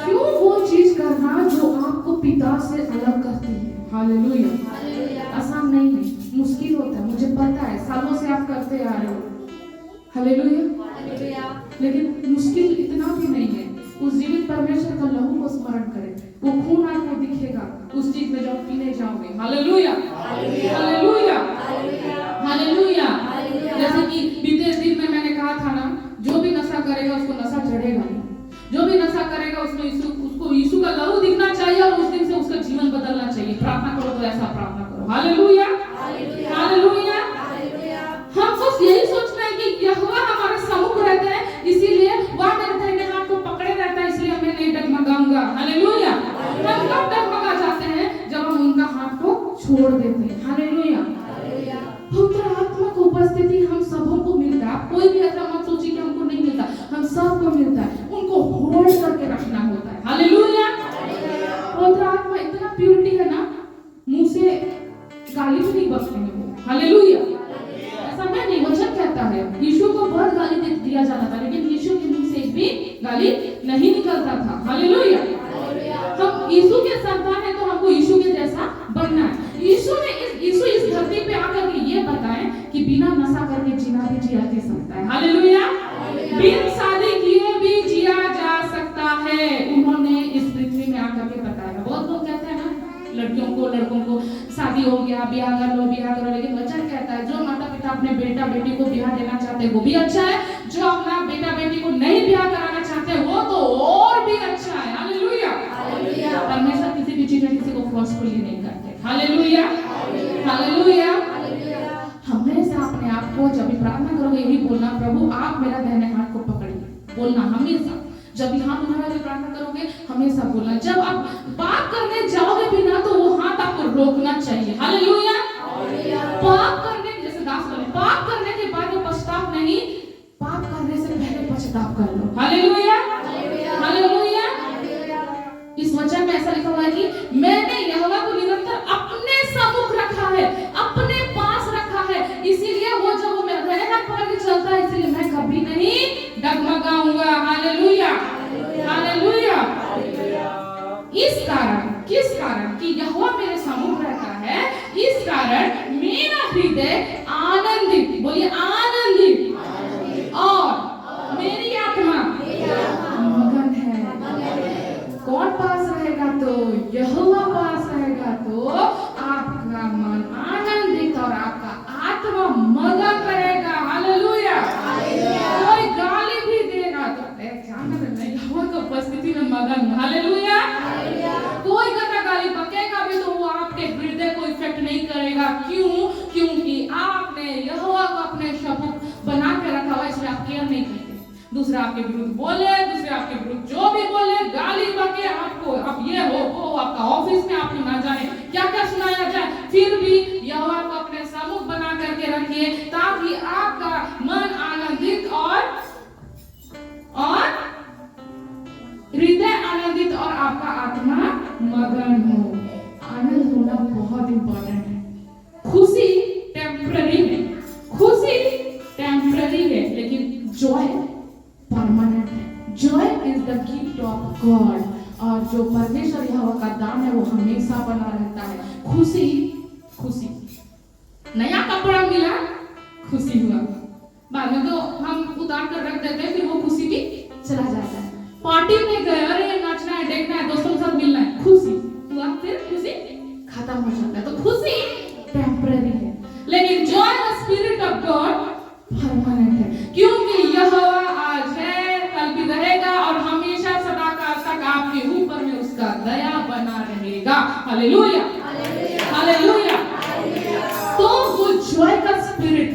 क्यों वो चीज करना जो आपको पिता से अलग करती है, हालेलुया। आसान नहीं है, मुश्किल होता है, मुझे पता है, सालों से आप करते आ रहे हो, हालेलुया। लेकिन मुश्किल इतना भी नहीं है। उस जीवित परमेश्वर का लहू को स्मरण करें, वो खून आपको दिखेगा उस चीज में जब पीने जाओगे, हालेलुया हालेलुया हालेलुया। जैसे कि बीते दिन में मैंने कहा था ना, जो भी नशा करेगा उसको नशा चढ़ेगा, जो भी नशा करेगा उसमें उसको यीशु का लहू दिखना चाहिए, और उस दिन से उसका जीवन बदलना चाहिए। प्रार्थना करो तो ऐसा प्रार्थना करो, हालेलुया हालेलुया। हम बस यही सोचना है कि यहोवा हमारे सम्मुख रहते हैं, इसीलिए वह मेरे दाहिने हाथ को पकड़े रहता है, इसलिए मैं नहीं डगमगाऊंगा, हालेलुया। हम कब डगमगा जाते हैं? जब हम उनका हाथ को छोड़ देते हैं, हालेलुया। पवित्र आत्मा की उपस्थिति हम सबों को मिलता है। कोई भी ऐसा मत सोचिए कि हमको नहीं मिलता, हम सबको मिलता है, उनको होल्ड करके रखना होता है, हालेलुया। पवित्र आत्मा इतना प्यूरिटी है ना, मुंह से गाली भी नहीं बकते वो, हालेलुया। ऐसा मैं नहीं, वचन कहता है यीशु को बहुत गाली दिया जाता था, लेकिन यीशु के मुंह से एक भी गाली नहीं निकलता था, हालेलुया। हम यीशु के संतान हैं, तो हमको यीशु के जैसा बनना है। यीशु इस धरती पे आकर के ये बताएं कि बिना नशा करके जीना भी जिया जा सकता है, हालेलुया। बिन शादी किए भी जिया जा सकता है, उन्होंने इस पृथ्वी में आकर के बताया। बहुत लोग कहते हैं ना, लड़कियों को लड़कों को शादी हो गया, ब्याह कर लो, लेकिन वचन कहता है जो माता पिता अपने बेटा बेटी को ब्याह देना चाहते हैं वो भी अच्छा है, जो अपना बेटा बेटी को नहीं ब्याह कराना चाहते वो तो और भी अच्छा है, हालेलुया। परमेश्वर किसी भी चीज में किसी को फोर्सफुली नहीं करते, हालेलुया हालेलुया। हमेशा अपने आप को जब भी प्रार्थना करोगे यही बोलना, प्रभु आप मेरा दाहिने हाथ को पकड़िए, बोलना हमेशा। जब भी हाथ उठाने वाली प्रार्थना करोगे हमेशा बोलना। जब आप पाप करने जाओगे भी ना, तो वो हाथ आपको रोकना चाहिए, हालेलुया। पाप करने, जैसे दास बोले, पाप करने के बाद वो पछताव नहीं, पाप करने से पहले पछताव कर लो, हालेलुया हालेलुया। इस वचन में ऐसा लिखा हुआ है कि मैंने यहोवा को निरंतर अपने सम्मुख रखा है, अपने पास रखा है, इसीलिए वो जब वो मेरे हाथ पकड़ के चलता है, इसलिए मैं कभी नहीं डगमगाऊंगा, हालेलुया हालेलुया। इस कारण, किस कारण कि यहोवा मेरे सम्मुख रहता है, इस कारण मेरा हृदय आनंदित, बोलिए आनंदित, और मेरी आत्मा मगन है। कौन पास रहेगा? तो यहोवा पास रहेगा, तो आपका मन आनंदित और आपका आत्मा मगन रहेगा, हालेलुया। कोई गाली भी देगा तो यहोवा की उपस्थिति में मगन, हालेलुया। कोई गंदा गाली बकेगा भी तो वो आपके हृदय को इफेक्ट नहीं करेगा, क्यों? क्योंकि आपने यहोवा को अपने शब्द बना के रखा हुआ, इसलिए आप केयर नहीं करते। दूसरा आपके विरुद्ध बोले, दूसरे आपके विरुद्ध जो भी बोले, गाली बके आपको, अब ये हो वो, आपका ऑफिस में आपको ना जाने क्या क्या सुनाया जाए, फिर भी यहोवा को अपने सम्मुख बना करके रखिए, ताकि आपका मन आनंदित और हृदय आनंदित और आपका आत्मा मगन हो। आनंद होना बहुत इंपॉर्टेंट है। खुशी टेम्पररी है, खुशी टेम्पररी है, लेकिन जॉय परमानेंट है। Joy is the gift of God, और जो परमेश्वर परमेश्वर यहोवा का दान है वो हमेशा बना रहता है। खुशी खुशी, नया कपड़ा मिला खुशी हुआ, बाद में तो हम उतार कर रख देते हैं, फिर वो खुशी भी चला जाता है। पार्टी में गए, अरे नाचना है, देखना है, दोस्तों के साथ मिलना है, खुशी हुआ, फिर खुशी खत्म हो जाता है। तो खुशी टेम्पररी है, लेकिन Joy the spirit of God permanent है, क्योंकि यहोवा आज है, कल भी रहेगा और हमेशा सदा काल तक आपके ऊपर में उसका दया बना रहेगा। Hallelujah hallelujah. तो वो जॉय का स्पिरिट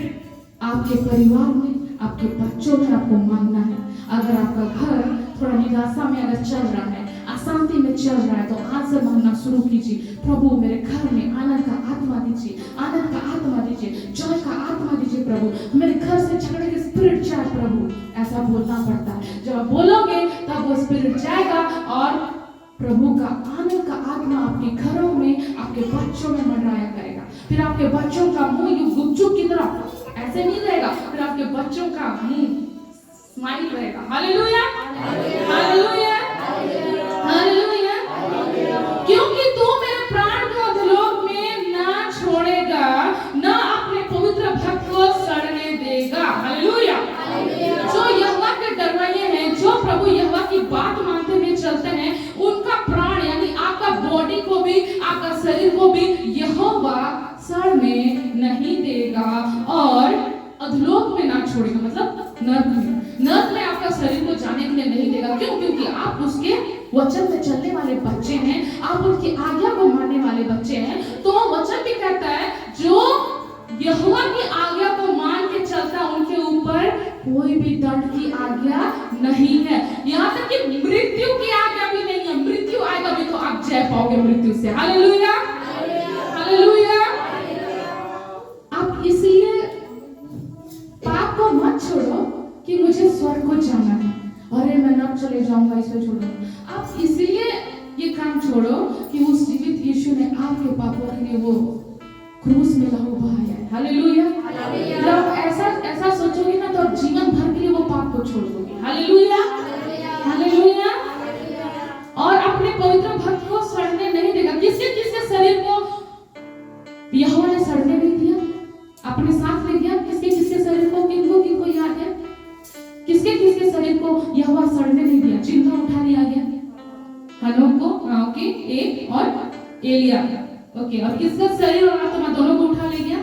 आपके परिवार में, आपके बच्चों में आपको मांगना है। अगर आपका घर थोड़ा निराशा में अगर चल रहा है, अशांति में चल रहा है, तो आज से मांगना शुरू कीजिए, प्रभु मेरे घर में आनंद का आत्मा दीजिए, आनंद का आत्मा दीजिए, जॉय का आत्मा दीजिए प्रभु, मेरे घर से झगड़े के स्पिरिट जाए प्रभु, ऐसा बोलना पड़ता है। जब आप बोलोगे तब वो स्पिरिट जाएगा और प्रभु का आनंद का आत्मा आपके घरों में, आपके बच्चों में मंडराया करेगा। फिर आपके बच्चों का मुंह यूं गुपचुप की तरह ऐसे नहीं रहेगा, फिर आपके बच्चों का मुंह स्माइल रहेगा। Hallelujah hallelujah hallelujah. क्योंकि तू मेरे प्राण को अधोलोक में ना छोड़ेगा, ना अपने पवित्र भक्त को सड़ने देगा। हालेलुया। जो यहोवा के डरवाए हैं, जो प्रभु यहोवा की बात मानते हुए चलते हैं, उनका प्राण यानी आपका बॉडी को भी, आपका शरीर को भी यहोवा सड़ने नहीं देगा और अधोलोक में ना छोड़ेगा, मतलब नरक में आपका शरीर को जाने के लिए नहीं देगा। क्यों? क्योंकि आप उसके वचन में चलने वाले बच्चे हैं, आप उनकी आज्ञा को मानने वाले बच्चे हैं। तो वचन भी कहता है जो यहोवा की आज्ञा को मान के चलता है उनके ऊपर कोई भी दंड की आज्ञा नहीं है, यहाँ तक कि मृत्यु की आज्ञा भी नहीं है। मृत्यु आएगा भी तो आप जय पाओगे मृत्यु से। Hallelujah hallelujah. आप इसलिए पाप को मत छोड़ो कि मुझे स्वर्ग को जाना है, अरे मैं न चले जाऊंगा इसे छोड़ो। आप इसलिए ये काम छोड़ो कि उस जीवित यीशु ने आपके पापों के लिए वो क्रूस में लहू बहाया है। हालेलुया। जब ऐसा सोचोगे ना तो आप जीवन भर के लिए वो पाप को छोड़ दोगे। Hallelujah hallelujah. और अपने पवित्र भक्त को सड़ने नहीं देगा। किसके किसके शरीर को यहोवा ने सड़ने नहीं दिया, अपने साथ ले गया। किसके किसके शरीर को, किनको किनको याद है, किसके किसके शरीर को यहोवा सड़ने नहीं दिया, चिंता उठा लिया गया। हनोक को, ओके, एक और एलिया, ओके, और किसका शरीर और आत्मा दोनों को उठा ले गया,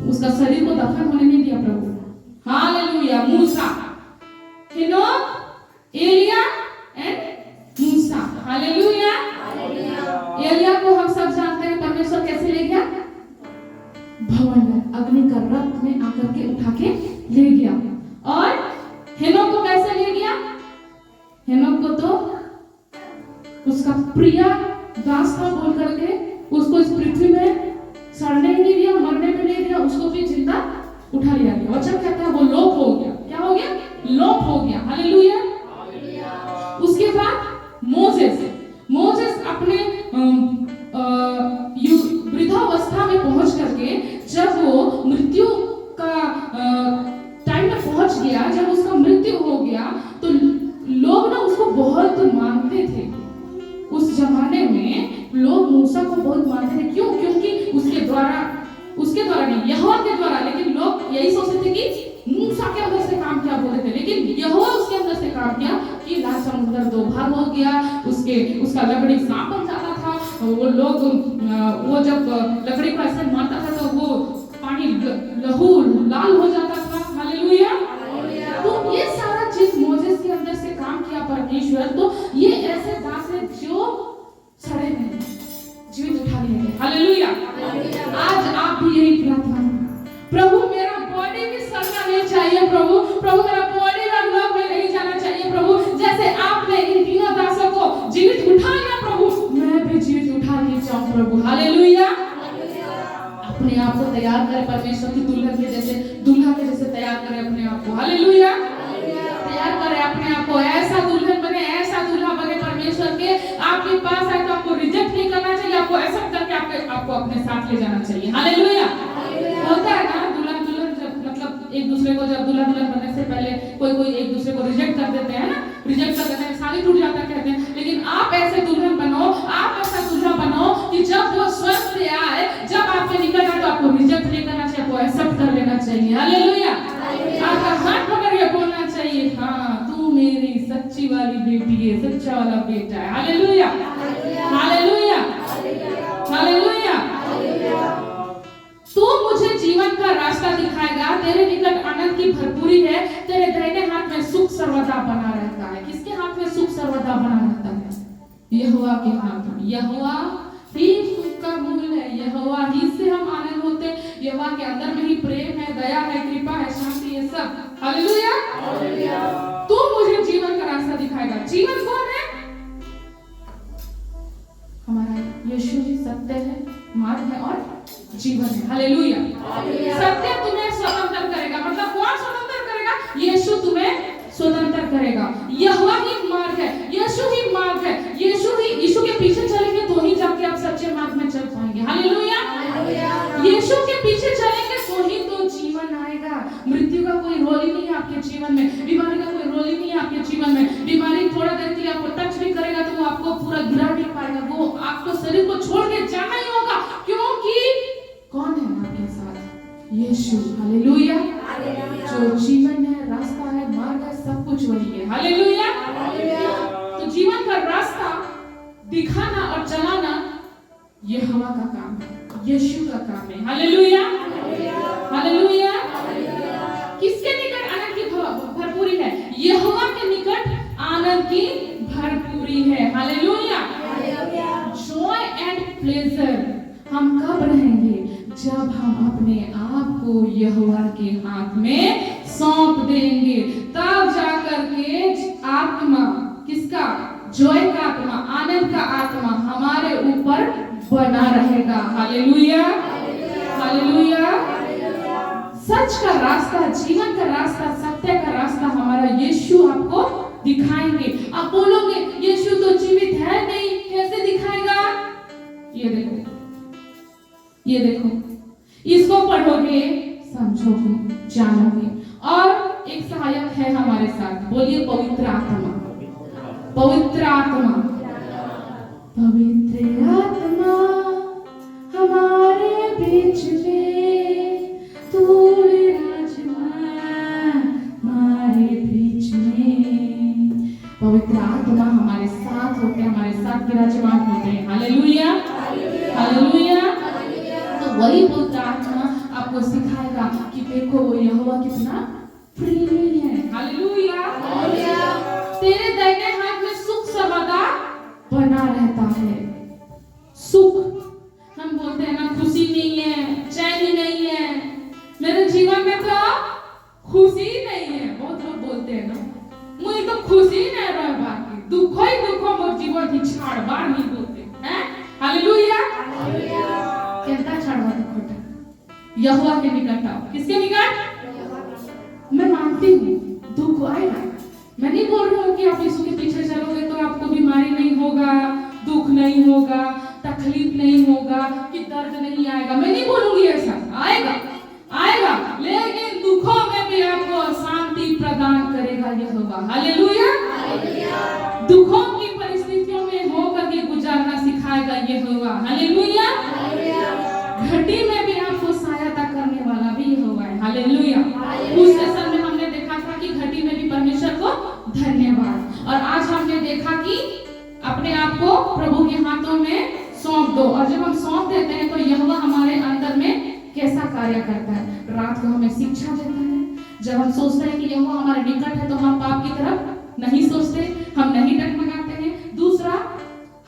उसका शरीर को दफन होने नहीं दिया प्रभु। हालेलुया। मूसा, हेनोक, एलिया एंड मूसा। हालेलुया। एलिया को हम सब जानते हैं परमेश्वर कैसे ले गया, भवन में अग्नि का रथ में आकर के उठा के ले गया। और हेनोक को कैसे ले गया, हेनोक को तो उसका प्रिय दास था बोल करके उसको इस पृथ्वी में सड़ने नहीं दिया, मरने में नहीं दिया, उसको भी जिंदा उठा लिया गया। वचन कहता है वो लोप हो गया। क्या हो गया? लोप हो गया। हालेलुया। उसके बाद मोसेस अपने वृद्धावस्था में पहुंच करके जब वो मृत्यु का टाइम में पहुंच गया, जब उसका मृत्यु हो गया तो लोग ना उसको बहुत मानते थे। उस जमाने में लोग मूसा को बहुत मानते थे। क्यों? क्योंकि उसके द्वारा नहीं, यहोवा के द्वारा। लेकिन लोग यही सोचते थे कि मूसा के अंदर से काम किया बोलते थे, लेकिन यहोवा उसके अंदर से काम किया कि लाल समुद्र दो भाग हो गया, उसका लकड़ी सांप बन जाता था। वो लोग वो जब लकड़ी को ऐसे मारता था तो वो पानी लहू लाल हो जाता था। हालेलुया। तो ये सारा चीज मोसेस के अंदर से काम किया परमेश्वर। तो ये ऐसे दास है जो सड़े नहीं, जीवित उठा लिए गए। हालेलुया। आज आप भी यही प्रार्थना, प्रभु मेरा बॉडी भी सड़ना नहीं चाहिए, प्रभु मेरा बॉडी अधोलोक में नहीं जाना चाहिए प्रभु। जैसे आपने इन तीनों दासों को जीवित उठा लिया प्रभु, मैं भी जीवित उठा लिए जाऊं प्रभु। हालेलुया। अपने आप को तैयार करें परमेश्वर की दुल्हन के जैसे, दूल्हा के जैसे तैयार करें अपने आप को। हालेलुया। तैयार करें अपने आप को, ऐसा दुल्हन बने, ऐसा दूल्हा बने परमेश्वर के। आपके पास आए तो आपको रिजेक्ट नहीं करना चाहिए, आपको ऐसा करके आपको अपने साथ ले जाना चाहिए। हालेलुया। होता है ना दुल्हन जब मतलब एक दूसरे को, जब दुल्हन बनने से पहले कोई एक दूसरे को रिजेक्ट कर देते हैं ना, रिजेक्ट कर देते हैं, शादी टूट जाता है कहते हैं। लेकिन आप ऐसे दुल्हन बनो, आप ऐसा दूल्हा बनो कि जब वो स्वर्ग से आए, जब आपके निकट आए तो आपको रिजेक्ट नहीं करना चाहिए, आपको एक्सेप्ट कर लेना चाहिए। हालेलुया। आपका हाथ पकड़ के बोलना चाहिए, हाँ तू मेरी सच्ची वाली बेटी है, सच्चा वाला बेटा है। Hallelujah, hallelujah, hallelujah. तू मुझे जीवन का रास्ता दिखाएगा, तेरे निकट आनंद की भरपूरी है, तेरे दाहिने हाथ में सुख सर्वदा बना रहता है। किसके हाथ में सुख सर्वदा बना रहता है? यहोवा के हाथ में। यहोवा ही सुख का मूल है, यहोवा ही से हम आनंद होते हैं। यहोवा के अंदर में ही प्रेम है, दया है, कृपा है, शांति है, सब। हालेलुया। तू मुझे जीवन का रास्ता दिखाएगा। जीवन कौन है? हमारा यीशु ही सत्य है, मार्ग है और जीवन है। हालेलुया। सत्य तुम्हें स्वतंत्र करेगा। मतलब कौन स्वतंत्र करेगा? यीशु तुम्हें स्वतंत्र करेगा। यहोवा ही मार्ग है, यीशु ही मार्ग है। यीशु के पीछे चलेंगे तो ही जाके आप सच्चे मार्ग में चल पाएंगे। हालेलुया। यीशु के पीछे चलेंगे तो ही तो जीवन आएगा। मृत्यु का कोई रोल ही नहीं है आपके जीवन में, बीमारी का कोई रोल ही नहीं है आपके जीवन में। बीमारी थोड़ा देर के लिए आपको टच भी करेगा तो वो आपको पूरा गिरा नहीं पाएगा, वो आपको शरीर को छोड़ के जाना ही होगा, क्योंकि कौन है आपके साथ? यीशु। हालेलुया। जो जीवन है, रास्ता है, मार्ग है, सब कुछ वही है। हालेलुया। तो जीवन का रास्ता दिखाना और चलाना यहोवा का काम है, यीशु का काम है। Hallelujah, hallelujah. किसके निकट आनंद की भरपूरी है? यहोवा के निकट आनंद की भरपूरी है। हालेलुया। जॉय एंड प्लेजर हम कब रहेंगे? जब हम अपने आप को यहोवा के हाथ में सौंप देंगे, तब जाकर के आत्मा, किसका? जॉय का आत्मा, आनंद का आत्मा हमारे ऊपर बना रहेगा। Hallelujah, hallelujah. सच का रास्ता, जीवन का रास्ता, सत्य का रास्ता हमारा यीशु आपको दिखाएंगे। आप बोलोगे यीशु तो जीवित है नहीं, कैसे दिखाएगा? ये देखो, ये देखो, इसको पढ़ोगे, समझोगे, जानोगे। और एक सहायक है हमारे साथ, बोलिए पवित्र आत्मा। पवित्र आत्मा, पवित्र आत्मा हमारे बीच में, तू विराजमान हमारे बीच में। पवित्र आत्मा हमारे साथ होते हैं, हमारे साथ विराजमान होते हैं। Hallelujah, hallelujah. तो वही पवित्र आत्मा आपको सिखाएगा कि देखो वो यहोवा कितना प्रेमी है। हालेलुया। तेरे दाहिने हाथ में सुख सर्वदा बना रहता है। सुख, हम बोलते हैं ना खुशी नहीं है, चैन ही नहीं है, मेरे जीवन में तो खुशी नहीं है। बहुत लोग बोलते हैं ना, मुझे तो खुशी नहीं रह बाकी, दुखो ही दुखो मोर जीवन की छाड़ बार नहीं बोलते हैं। हालेलुया। कहता छाड़वा दुखोटा यहोवा के निकट आओ। किसके निकट? मैं मानती हूँ दुख आएगा, मैं नहीं बोल रहा हूँ कि आप यीशु के पीछे चलोगे तो आपको बीमारी नहीं होगा, दुख नहीं होगा, तकलीफ नहीं होगा, कि दर्द नहीं आएगा। मैं नहीं बोलूंगी ऐसा, आएगा, आएगा, लेकिन दुखों में भी आपको शांति प्रदान करेगा यहोवा। हालेलुया। दुखों की परिस्थितियों में होकर के गुजारना सिखाएगा यहोवा। हालेलुया। घटी में भी आपको सहायता करने वाला भी यहोवा है। हालेलुया। उस सेशन में हमने देखा था कि घटी में भी परमेश्वर को धन्यवाद, और आज हमने देखा कि अपने आप को प्रभु के हाथों में सौंप दो। और जब हम सौंप देते हैं तो यहोवा हमारे अंदर में कैसा कार्य करता है? रात को हमें शिक्षा देता है। जब हम सोचते हैं कि यहोवा हमारे निकट है तो हम पाप की तरफ नहीं सोचते, हम नहीं डगमगाते हैं। दूसरा,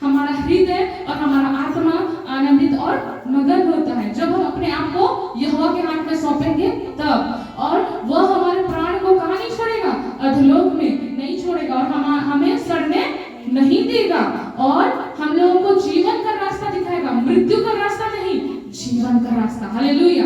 हमारा हृदय और हमारा आत्मा आनंदित और मगन होता है जब हम अपने आप को यहोवा के हाथ में सौंपेंगे तब। और वह हमारे प्राण को कहाँ नहीं छोड़ेगा? अधोलोक में नहीं छोड़ेगा, और हमें सड़ने नहीं देगा, और हम लोगों को जीवन का रास्ता दिखाएगा, मृत्यु का रास्ता नहीं, जीवन का रास्ता। हालेलुया।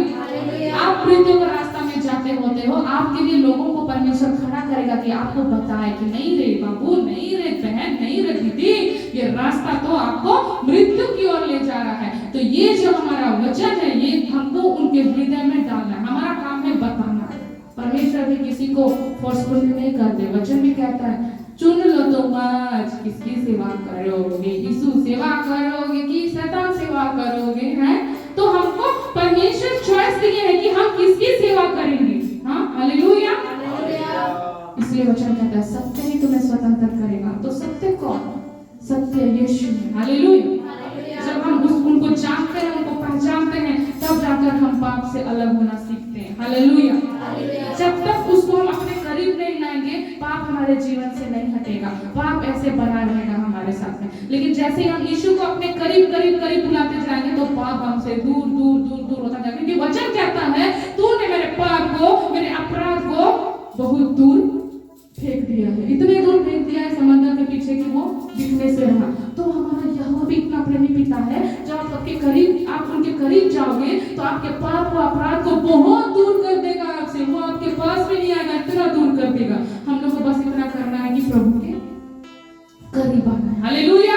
आप मृत्यु का रास्ता में जाते होते हो, आपके लिए लोगों को परमेश्वर खड़ा करेगा कि आपको बताए कि नहीं रे बाबू, नहीं रे बहन, नहीं रे दीदी, ये रास्ता तो आपको मृत्यु की ओर ले जा रहा है। तो ये जो हमारा वचन है, ये हमको उनके हृदय में डालना है, हमारा काम है बताना। परमेश्वर भी किसी को फोर्सफुली नहीं करते, वचन भी कहता है चुन लो तुम आज किसकी सेवा करोगे, यीशु सेवा करोगे कि शैतान सेवा करोगे, हैं? तो हमको परमेश्वर चॉइस दिए है कि हम किसकी सेवा करेंगे। हाँ, हालेलुया। इसलिए वचन कहता है सत्य ही तुम्हें स्वतंत्र करेगा। तो सत्य कौन? सत्य यीशु है। हालेलुया। जब हम उनको जानते हैं, उनको पहचानते हैं, तब जाकर हम पाप से अलग होना सीखते हैं। हालेलुया। जब तक उसको हम अपने करीब नहीं लाएंगे, पाप हमारे जीवन से नहीं हटेगा, पाप ऐसे बना रहेगा हमारे साथ में। लेकिन जैसे हम यीशु को अपने करीब करीब करीब बुलाते जाएंगे, तो पाप हमसे दूर दूर दूर दूर होता जाएगा। क्योंकि वचन कहता है तूने मेरे पाप को, मेरे अपराध को बहुत दूर फेंक दिया है। इतने दूर फेंक दिया है समंदर के पीछे कि वो दिखने से रहा। तो हमारा यहोवा भी इतना प्रेमी पिता है, जब आप उनके करीब जाओगे तो आपके पाप और अपराध को बहुत दूर कर देगा आपसे। वो आपके पास भी नहीं आएगा, इतना दूर कर देगा। हम लोग को बस इतना करना है कि प्रभु के करीब आना है। हालेलुया।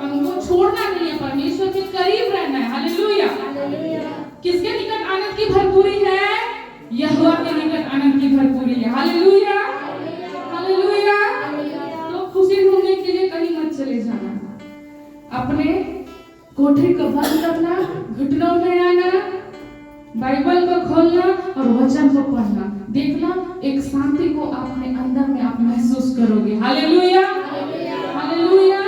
हमको छोड़ना नहीं है, परमेश्वर के करीब रहना है। हालेलुया। किसके निकट आनंद की भरपूरी है? यहोवा के निकट आनंद की भरपूरी है। हालेलुया। हालेलुया। तो खुशी ढूंढने के लिए कहीं मत चले जाना, अपने कोठरी को बंद करना, घुटनों में आना, बाइबल को खोलना और वचन को पढ़ना, देखना एक शांति को अपने अंदर में आप महसूस करोगे। हालेलुया। हालेलुया।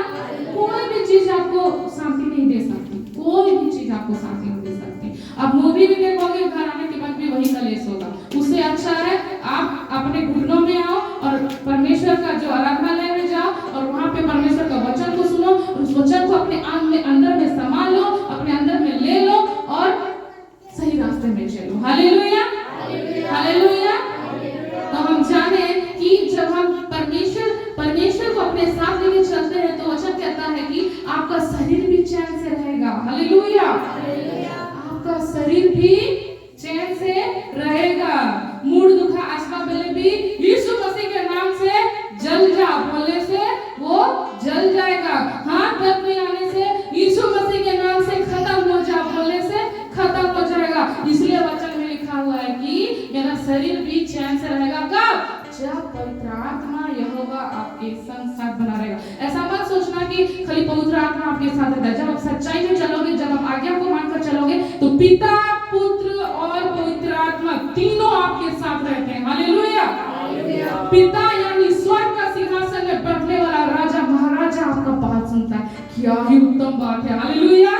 कोई भी चीज आपको शांति नहीं दे सकती, कोई भी चीज आपको शांति नहीं दे सकती। आप मूवी भी देखोगे, घर आने के बाद भी वही कलेश होगा। उससे अच्छा है आप अपने घुटनों में आओ और परमेश्वर का जो आराधनालय में जाओ और वहां पे परमेश्वर का वचन को सुनो, उस वचन को अपने अंदर में समा लो, अपने अंदर में ले लो और सही रास्ते में चलो। हालेलुया। हालेलुया। तो हम जाने कि जब हम परमेश्वर को अपने साथ लेके चलते हैं, तो वचन कहता है कि आपका शरीर भी चैन से रहेगा। हालेलुया। आपका शरीर भी चैन से रहेगा। मूड दुखा आत्मा बेले भी यीशु मसीह के नाम से जल जा बोलने से वो जल जाएगा। हाथ दर्द में आने से यीशु मसीह के नाम से खत्म हो जा बोलने से खत्म हो जाएगा। इसलिए वचन में लिखा हुआ है कि मेरा शरीर भी चैन से रहेगा। कब? जब पवित्र आत्मा यहोवा आपके संग साथ बना रहेगा। ऐसा मत सोचना कि खाली पवित्र आत्मा आपके साथ रहता है। जब आप सच्चाई में चलोगे, जब आप आज्ञा को मानकर चलोगे, तो पिता, पुत्र और पवित्र आत्मा तीनों आपके साथ रहते हैं। हालेलुया। पिता यानी स्वर्ग का सिंहासन में बैठने वाला राजा महाराजा आपका बात सुनता है। क्या ही उत्तम बात है। हालेलुया।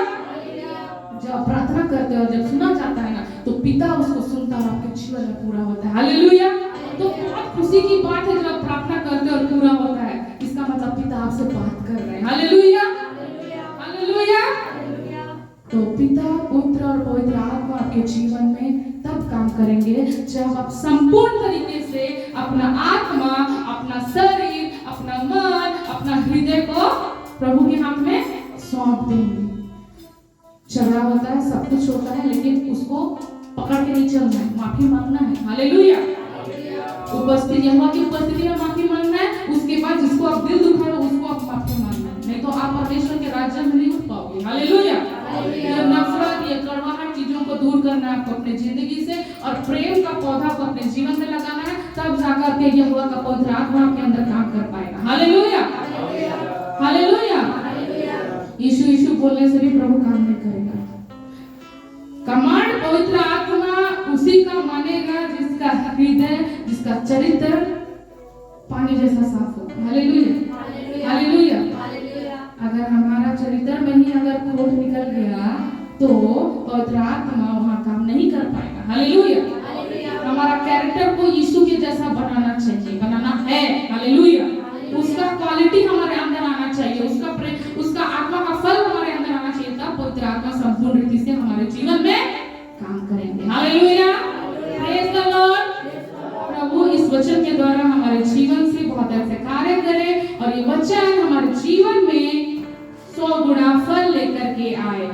जब प्रार्थना करते हो, जब सुना जाता है ना, तो पिता उसको सुनता है और आपके जीवन में पूरा होता है। हालेलुया। तो बहुत खुशी की बात है जब प्रार्थना करते हो और पूरा होता है। इसका मतलब पिता आपसे बात कर रहे हैं। हालेलुया। हालेलुया। तो पिता, पुत्र और पवित्र आत्मा आपके जीवन में तब काम करेंगे जब आप संपूर्ण तरीके से अपना आत्मा, अपना शरीर, अपना मन, अपना हृदय को प्रभु के हाथ में सौंप देंगे। झगड़ा होता है, सब कुछ होता है, लेकिन उसको पकड़ के नहीं चलना है, माफी मांगना है। हालेलुया। उपस्थिति, यहोवा की उपस्थिति में माफी मांगना है। उसके बाद जिसको आप दिल दुखा रहे हो उसको आप माफी मांगना है, नहीं तो आप परमेश्वर के राज्य में नहीं उठ पाओगे। हालेलुया। ये नफरत, ये कड़वाहट चीजों को दूर करना है आपको अपने जिंदगी से, और प्रेम का पौधा को अपने जीवन में लगाना है। तब जाकर के यहोवा का पवित्र आत्मा आपके अंदर काम कर पाएगा। हालेलुया। हालेलुया। यीशु यीशु बोलने से भी प्रभु काम नहीं करेगा। कमांड पवित्र आत्मा उसी का मानेगा जिसका हृदय, जिसका चरित्र पानी जैसा साफ हो। हालेलुया। हालेलुया। अगर हमारा चरित्र में ही अगर खोट निकल गया तो पवित्र आत्मा वहां काम नहीं कर पाएगा। हालेलुया। हमारा कैरेक्टर को यीशु के जैसा बनाना चाहिए, बनाना है। हालेलुया। उसका क्वालिटी हमारे अंदर आना चाहिए, उसका आत्मा का फल हमारे अंदर आना चाहिए। तब पवित्र आत्मा संपूर्ण रीति से हमारे जीवन में काम करेंगे। हालेलुया। Praise the lord. प्रभु इस वचन के द्वारा हमारे जीवन से बहुत ऐसे कार्य करे और ये वचन हमारे जीवन में 100 गुना फल लेकर के आए।